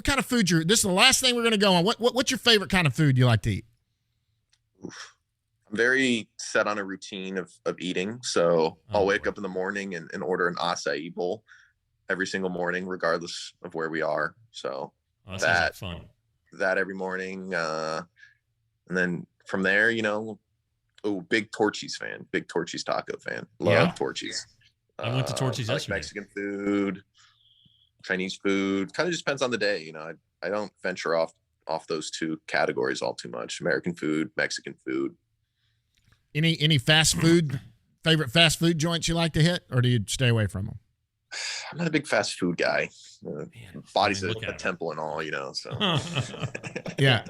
kind of food this is the last thing we're going to go on. What's your favorite kind of food you like to eat? I'm very set on a routine of eating. So I'll wake up in the morning and order an acai bowl every single morning, regardless of where we are. So that fun. That every morning. And then from there, big Torchy's fan, big Torchy's taco fan. Love Torchy's. I went to Torchy's yesterday. Mexican food, Chinese food, kind of just depends on the day. I don't venture off those two categories all too much. American food, Mexican food. Any fast food, favorite fast food joints you like to hit, or do you stay away from them? I'm not a big fast food guy. Body's a temple and all, so. Yeah.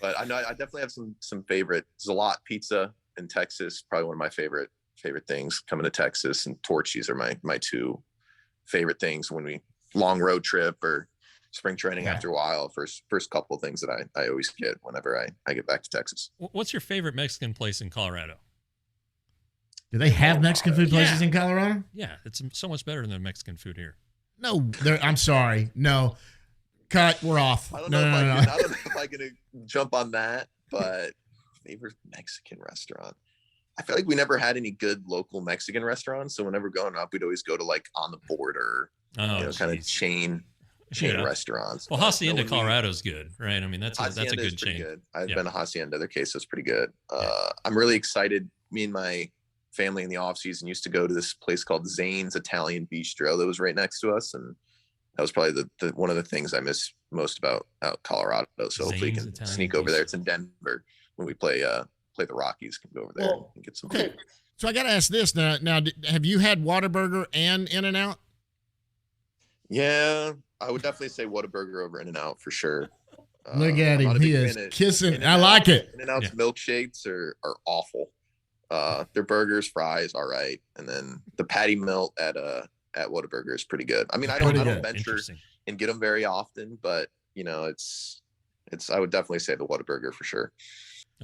But I know I definitely have some favorite. Zalot pizza in Texas, probably one of my favorite things coming to Texas, and Torchy's are my two favorite things when we long road trip or spring training after a while. First couple of things that I always get whenever I get back to Texas. What's your favorite Mexican place in Colorado? Do they have Mexican food places in Colorado? Yeah, it's so much better than the Mexican food here. No, I'm sorry. No. Cut, we're off. I don't know if I can jump on that, but favorite Mexican restaurant. I feel like we never had any good local Mexican restaurants. So whenever growing up, we'd always go to like On the Border, kind of chain restaurants. Well, Hacienda, Colorado's good, right? I mean, that's a good chain. Good. I've been to Hacienda. Their queso's pretty good. I'm really excited. Me and my family in the off season used to go to this place called Zane's Italian Bistro that was right next to us, and that was probably the one of the things I miss most about out Colorado. So hopefully you can Zane's sneak Italian over there. It's in Denver when we play the Rockies. Can go over there and get some food. So I got to ask this now. Have you had Whataburger and In-N-Out? Yeah, I would definitely say Whataburger over In-N-Out for sure. Look at him. He is kissing. I like it. In-N-Out's milkshakes are awful. Their burgers, fries, all right. And then the patty melt at Whataburger is pretty good. I mean, I don't venture and get them very often, but it's I would definitely say the Whataburger for sure.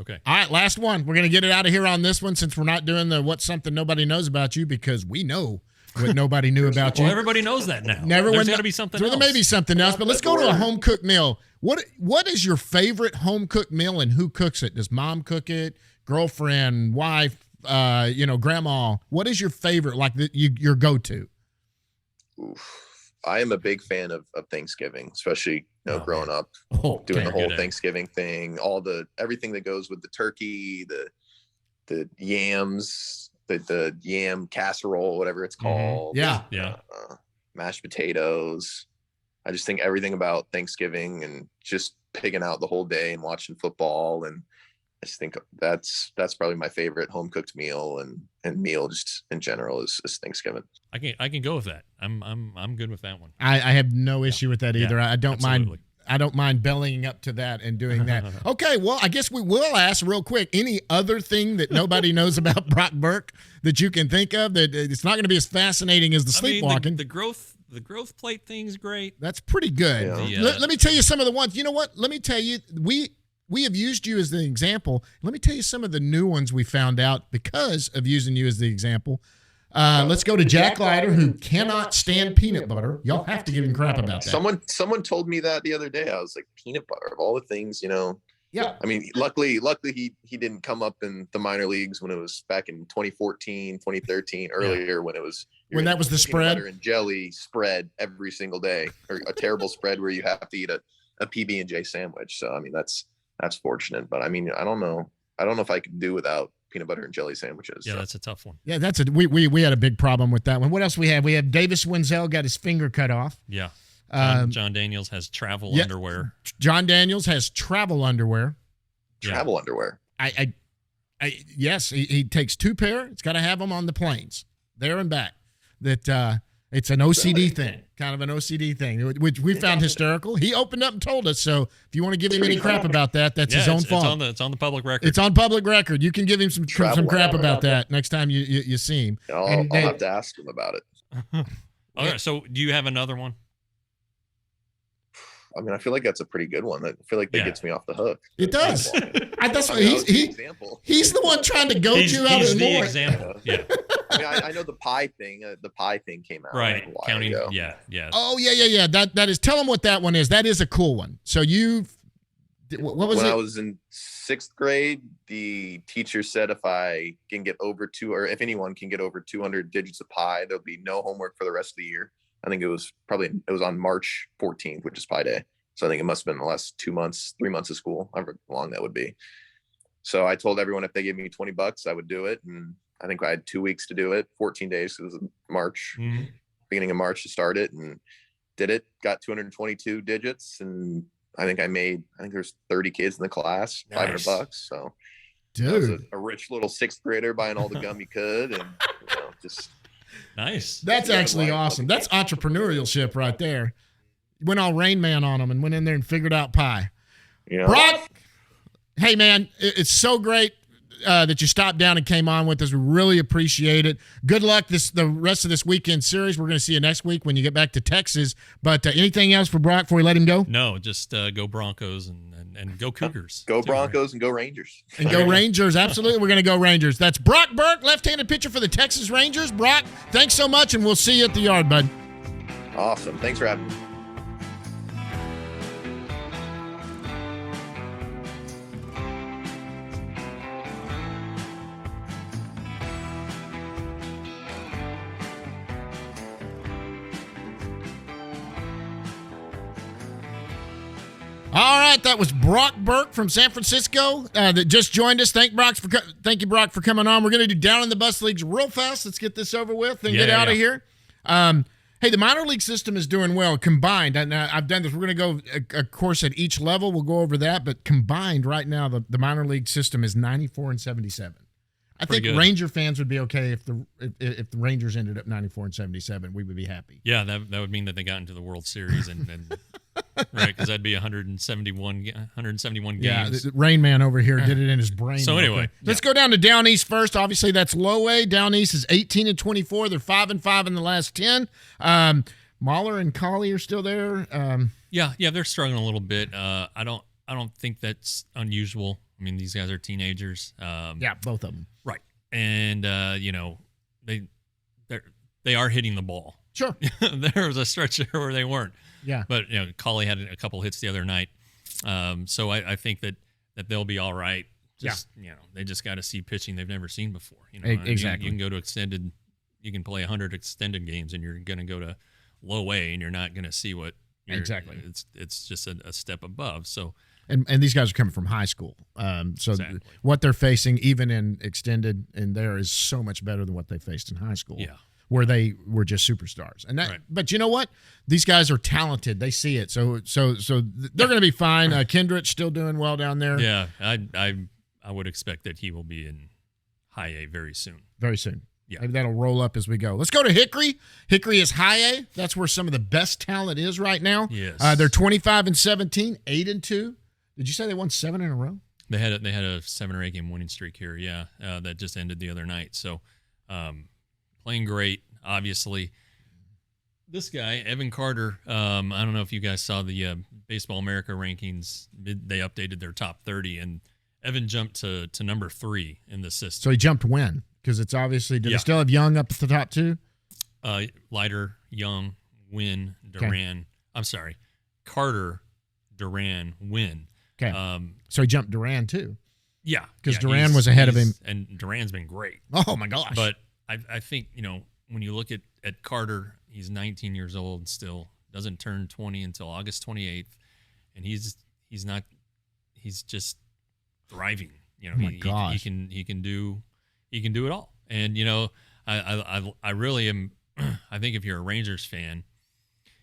Okay. All right, last one. We're going to get it out of here on this one since we're not doing the what's something nobody knows about you, because we know what nobody knew about you. Well, everybody knows that now. There's got to be something else. There may be something else, but let's go to a home-cooked meal. What is your favorite home-cooked meal, and who cooks it? Does mom cook it? Girlfriend, wife, grandma? What is your favorite, like your go-to? Oof. I am a big fan of Thanksgiving, especially growing up, doing the whole Thanksgiving thing, everything that goes with the turkey, the yams, the yam casserole, whatever it's called. Yeah. Mashed potatoes. I just think everything about Thanksgiving and just pigging out the whole day and watching football, and I just think that's probably my favorite home cooked meal and meal just in general is Thanksgiving. I can go with that. I'm good with that one. I have no issue with that either. I don't absolutely. mind. I don't mind bellying up to that and doing that. Okay, well, I guess we will ask real quick. Any other thing that nobody knows about Brock Burke that you can think of that it's not going to be as fascinating as the sleepwalking? The growth plate thing's great. That's pretty good. Yeah. Let me tell you some of the ones. You know what? Let me tell you, we have used you as the example. Let me tell you some of the new ones we found out because of using you as the example. Let's go to Jack Leiter, who cannot stand peanut butter. Y'all have to give him crap about that. Someone told me that the other day. I was like, peanut butter of all the things, Yeah. I mean, luckily he didn't come up in the minor leagues when it was back in 2014, 2013, earlier when it was when that was the spread butter and jelly spread every single day, or a terrible spread where you have to eat a PB&J sandwich. So I mean, that's fortunate, but I mean, I don't know if I could do without peanut butter and jelly sandwiches. Yeah, that's a tough one. Yeah, we had a big problem with that one. What else we have? We have Davis Wenzel got his finger cut off. Yeah. John Daniels has travel underwear. John Daniels has travel underwear. Travel underwear. Yes, he takes 2 pair. It's got to have them on the planes, there and back. That it's an OCD thing, kind of an OCD thing, which we found hysterical. He opened up and told us. So if you want to give him any crap about that, that's his own fault. It's on the public record. It's on public record. You can give him some crap about that next time you see him. I'll have to ask him about it. All right. So do you have another one? I mean, I feel like that's a pretty good one. I feel like that gets me off the hook. It does. That's why he's the one trying to goat you out of the more. Example. Yeah. I mean, I know the pie thing. The pie thing came out right. a while Counting. ago. Yeah. Oh yeah. That is. Tell them what that one is. That is a cool one. So what was it? When I was in 6th grade, the teacher said if I can get over or if anyone can get over 200 digits of pi, there'll be no homework for the rest of the year. I think it was on March 14th, which is Pi Day. So I think it must have been the last 2 months, 3 months of school, however long that would be. So I told everyone if they gave me $20, I would do it. And I think I had 2 weeks to do it, 14 days. It was March, beginning of March to start it, and did it, got 222 digits. And I think there's 30 kids in the class, $500. So dude, I was a rich little 6th grader buying all the gum he could. And just nice. That's actually awesome. That's entrepreneurship right there. Went all Rain Man on them and went in there and figured out pie. Yeah. Brock, hey man, it's so great that you stopped down and came on with us. We really appreciate it. Good luck the rest of this weekend series. We're going to see you next week when you get back to Texas. But anything else for Brock before we let him go? No, just go Broncos and go Cougars. Go Broncos and go Rangers. And go Rangers. Absolutely. We're going to go Rangers. That's Brock Burke, left-handed pitcher for the Texas Rangers. Brock, thanks so much, and we'll see you at the yard, bud. Awesome. Thanks for having me. All right, that was Brock Burke from San Francisco that just joined us. Thank you, Brock, for coming on. We're going to do Down in the Bus Leagues real fast. Let's get this over with and get out of here. Hey, the minor league system is doing well combined. And I've done this. We're going to go, of course, at each level. We'll go over that. But combined right now, the minor league system is 94-77. I think good. Ranger fans would be okay if the Rangers ended up 94-77. We would be happy. Yeah, that would mean that they got into the World Series and right, because that'd be 171 games. Yeah, the Rain Man over here did it in his brain. So anyway, let's go down to Down East first. Obviously, that's low A. Down East is 18-24. They're 5-5 in the last 10. Mahler and Colley are still there. Yeah, they're struggling a little bit. I don't think that's unusual. I mean, these guys are teenagers. Yeah, both of them. Right, and they are hitting the ball. Sure. There was a stretch there where they weren't. Yeah. But Colley had a couple hits the other night. So I think that they'll be all right. They just got to see pitching they've never seen before. Exactly. You can go to extended. You can play 100 extended games, and you're going to go to low A, and you're not going to see what. Exactly. It's just a step above. So. And these guys are coming from high school. So Exactly. What they're facing, even in extended, and there is so much better than what they faced in high school. Yeah. Where they were just superstars. And that, right. But you know what? These guys are talented. They see it. So they're going to be fine. Kendrick's still doing well down there. Yeah, I would expect that he will be in high A very soon. Very soon. Yeah. Maybe that'll roll up as we go. Let's go to Hickory. Hickory is high A. That's where some of the best talent is right now. Yes. They're 25-17, 8-2. Did you say they won 7 in a row? They had a 7 or 8 game winning streak here. Yeah, that just ended the other night. So, playing great. Obviously, this guy Evan Carter. I don't know if you guys saw the Baseball America rankings. They updated their top 30, and Evan jumped to number 3 in the system. So he jumped when? Because it's obviously. Do they Yeah. still have Young up at the top 2? Leiter, Young, Wynn, Duran. Okay. I'm sorry, Carter, Duran, Wynn. Okay. So he jumped Duran too. Yeah, because Duran was ahead of him, and Duran's been great. Oh my gosh! But I think when you look at Carter, he's 19 years old still, doesn't turn 20 until August 28th, and he's just thriving. Oh my gosh! He can do it all. And I really am. I think if you're a Rangers fan,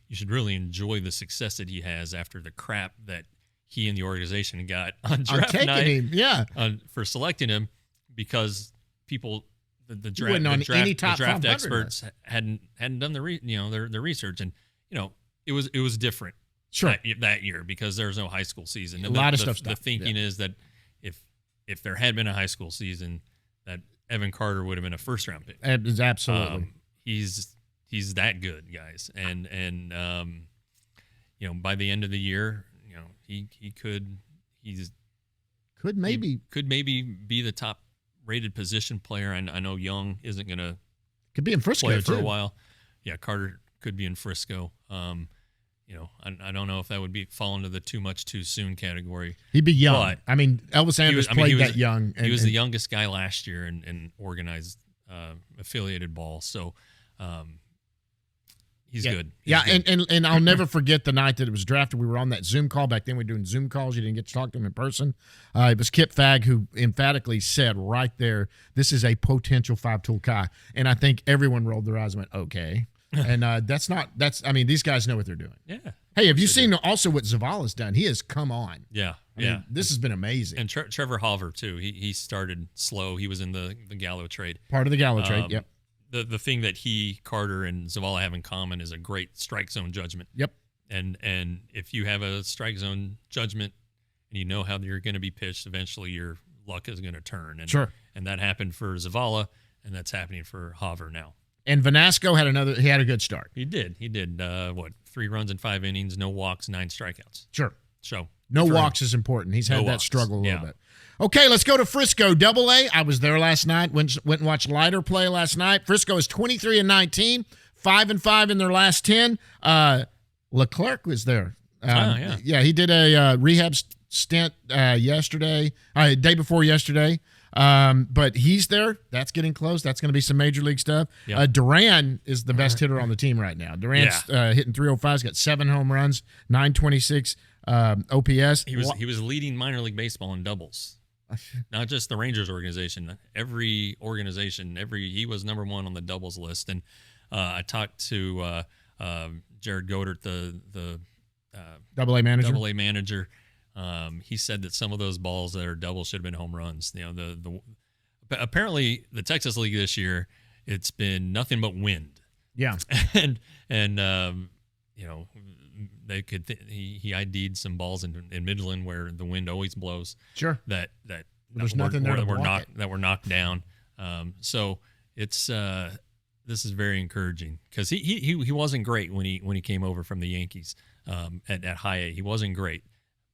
you should really enjoy the success that he has after the crap that he and the organization got on draft night. Him, yeah, for selecting him, because people, the draft experts hadn't done their research, and it was different. Sure. that year, because there's no high school season. A lot of stuff. The thinking is that if there had been a high school season, that Evan Carter would have been a first round pick. Absolutely. He's that good, guys, and by the end of the year, he could maybe be the top rated position player. I know Young isn't going to could be in Frisco play for too. a while. Yeah, Carter could be in Frisco. I don't know if that would fall into the too much too soon category. He'd be young. But I mean, Elvis Andrus played that young. He was the youngest guy last year in organized affiliated ball. So he's good. He's good. And I'll never forget the night that it was drafted. We were on that Zoom call. Back then we were doing Zoom calls. You didn't get to talk to him in person. It was Kip Fagg who emphatically said right there, this is a potential 5-tool guy. And I think everyone rolled their eyes and went, okay. And these guys know what they're doing. Yeah. Hey, have you seen also what Zavala's done? He has come on. Yeah. I mean, this has been amazing. And Trevor Halver too. He started slow. He was in the Gallo trade. Part of the Gallo trade. Yep. The thing that Carter and Zavala have in common is a great strike zone judgment. Yep. And if you have a strike zone judgment and you know how you're going to be pitched, eventually your luck is going to turn. And, sure. And that happened for Zavala, and that's happening for Halver now. And Vanasco had a good start. He did. 3 runs in 5 innings, no walks, 9 strikeouts. Sure. So no walks is important. He's had that struggle a little bit. Okay, let's go to Frisco Double-A. I was there last night. Went and watched Leiter play last night. Frisco is 23-19, 5-5 in their last 10. Leclerc was there. Yeah, he did a rehab stint yesterday, day before yesterday. But he's there. That's getting close. That's going to be some major league stuff. Yep. Duran is the best hitter on the team right now. Duran's hitting .305. He's got 7 home runs, .926 OPS. He was leading minor league baseball in doubles. Not just the Rangers organization. Every organization, he was number 1 on the doubles list. And I talked to Jared Godert, the Double-A manager. Double-A manager. He said that some of those balls that are double should have been home runs. Apparently the Texas League this year, it's been nothing but wind. Yeah. and they could he ID'd some balls in Midland where the wind always blows. Sure. That there's nothing there that were knocked down. So it's this is very encouraging because he wasn't great when he came over from the Yankees at high A. He wasn't great.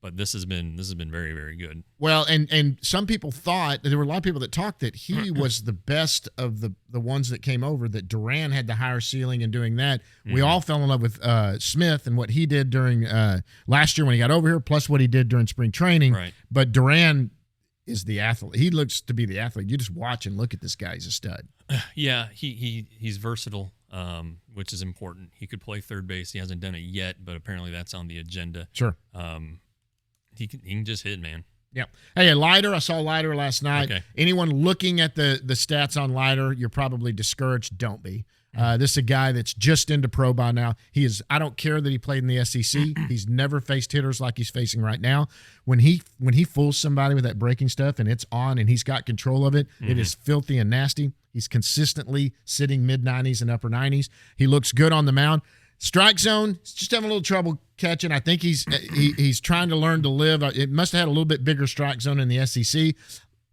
But this has been very, very good. Well, and some people thought, there were a lot of people that talked that he was the best of the ones that came over, that Duran had the higher ceiling in doing that. We all fell in love with Smith and what he did during last year when he got over here, plus what he did during spring training. Right. But Duran is the athlete. He looks to be the athlete. You just watch and look at this guy. He's a stud. Yeah, he's versatile, which is important. He could play third base. He hasn't done it yet, but apparently that's on the agenda. Sure. He can just hit, man. Yeah. Hey, Leiter, I saw Leiter last night. Okay. Anyone looking at the stats on Leiter, you're probably discouraged. Don't be. This is a guy that's just into pro by now. I don't care that he played in the SEC. He's never faced hitters like he's facing right now. When he fools somebody with that breaking stuff and it's on and he's got control of it, it is filthy and nasty. He's consistently sitting mid-90s and upper 90s. He looks good on the mound. Strike zone, he's just having a little trouble catching. I think he's trying to learn to live. It must have had a little bit bigger strike zone in the SEC.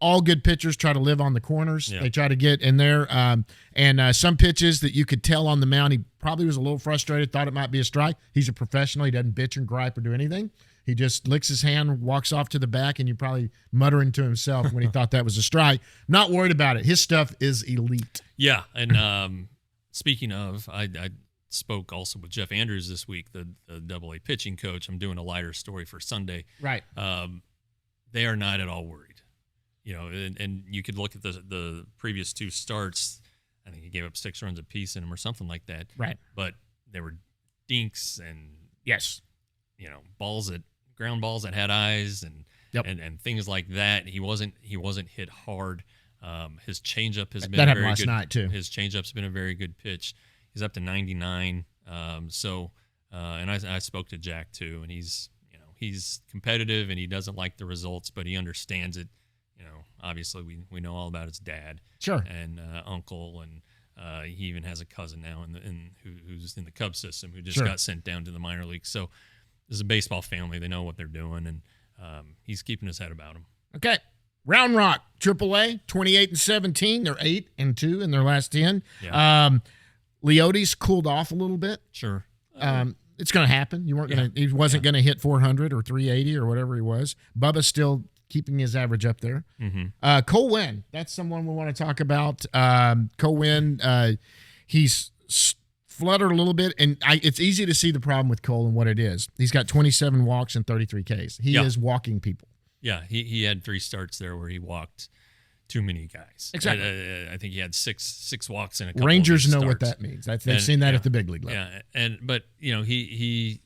All good pitchers try to live on the corners. Yeah. They try to get in there. And some pitches that you could tell on the mound, he probably was a little frustrated, thought it might be a strike. He's a professional. He doesn't bitch and gripe or do anything. He just licks his hand, walks off to the back, and you're probably muttering to himself when he thought that was a strike. Not worried about it. His stuff is elite. Yeah, and speaking of, I spoke also with Jeff Andrews this week, the Double-A pitching coach. I'm doing a Leiter story for Sunday. Right. They are not at all worried. And you could look at the previous two starts. I think he gave up 6 runs apiece in them or something like that. Right. But they were dinks and yes, ground balls that had eyes and yep. and things like that. He wasn't hit hard. His changeup has been that a happened very last good. Night too. His changeup's been a very good pitch. He's up to 99. And I spoke to Jack too, and he's competitive and he doesn't like the results, but he understands it. Obviously we know all about his dad, sure, and uncle, and he even has a cousin now who's in the Cubs system who just sure. got sent down to the minor leagues. So this is a baseball family; they know what they're doing, and he's keeping his head about him. Okay. Round Rock, AAA, 28-17. They're 8-2 in their last 10. Yeah. Leote's cooled off a little bit. Sure. It's going to happen. He wasn't going to hit 400 or 380 or whatever he was. Bubba's still keeping his average up there. Mm-hmm. Cole Winn, that's someone we want to talk about. Cole Winn, he's fluttered a little bit, and it's easy to see the problem with Cole and what it is. He's got 27 walks and 33 Ks. He is walking people. Yeah, he had 3 starts there where he walked too many guys. Exactly. I think he had six walks in a couple Rangers of know starts. what that means. They've seen that at the big league level. Yeah, but he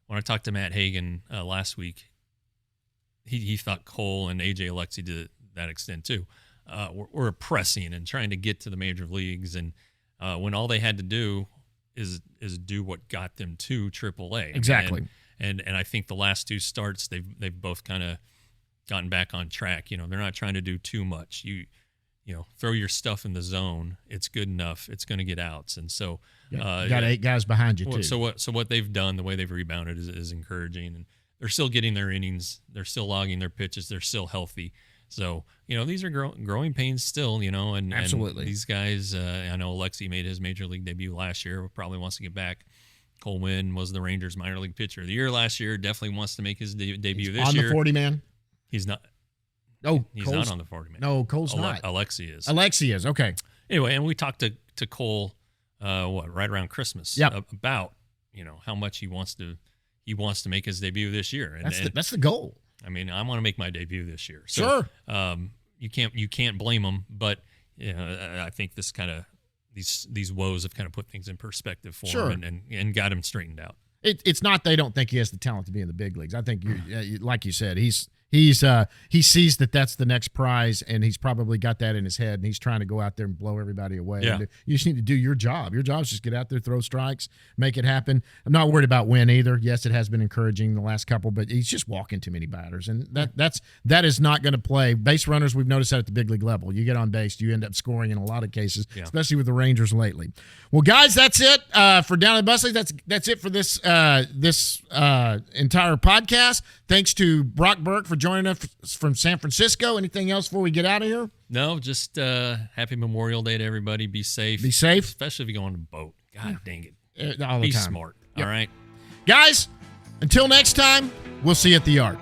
when I talked to Matt Hagan last week, he thought Cole and AJ Alexi to that extent too were pressing and trying to get to the major leagues, and when all they had to do is do what got them to AAA. Exactly. And I think the last 2 starts they've both kind of gotten back on track. They're not trying to do too much. You throw your stuff in the zone. It's good enough. It's going to get outs. And so got 8 guys behind you too. So what they've done, the way they've rebounded is encouraging, and they're still getting their innings. They're still logging their pitches. They're still healthy. So these are growing pains still. And absolutely, and these guys. I know Alexi made his major league debut last year. Probably wants to get back. Cole Winn was the Rangers minor league pitcher of the year last year. Definitely wants to make his debut this year. On the 40 man. He's not. No, he's not on the 40 man. No, Cole's not. Alexi is. Alexi is, okay. Anyway, and we talked to Cole, right around Christmas, about how much he wants to make his debut this year. And that's the goal. I mean, I want to make my debut this year. So, sure. You can't blame him, but I think this kind of these woes have kind of put things in perspective for him and got him straightened out. It's not they don't think he has the talent to be in the big leagues. I think like you said, he's he sees that that's the next prize, and he's probably got that in his head, and he's trying to go out there and blow everybody away. Yeah. And you just need to do your job. Your job is just get out there, throw strikes, make it happen. I'm not worried about win either. Yes, it has been encouraging the last couple, but he's just walking too many batters, and that is not going to play. Base runners, we've noticed that at the big league level. You get on base, you end up scoring in a lot of cases, especially with the Rangers lately. Well, guys, that's it for Down in Busley. That's it for this entire podcast. Thanks to Brock Burke for joining us from San Francisco. Anything else before we get out of here? No, just happy Memorial Day to everybody. Be safe. Be safe. Especially if you go on a boat. God dang it. All the Be time. smart. Yep. All right. Guys, until next time, we'll see you at the yard.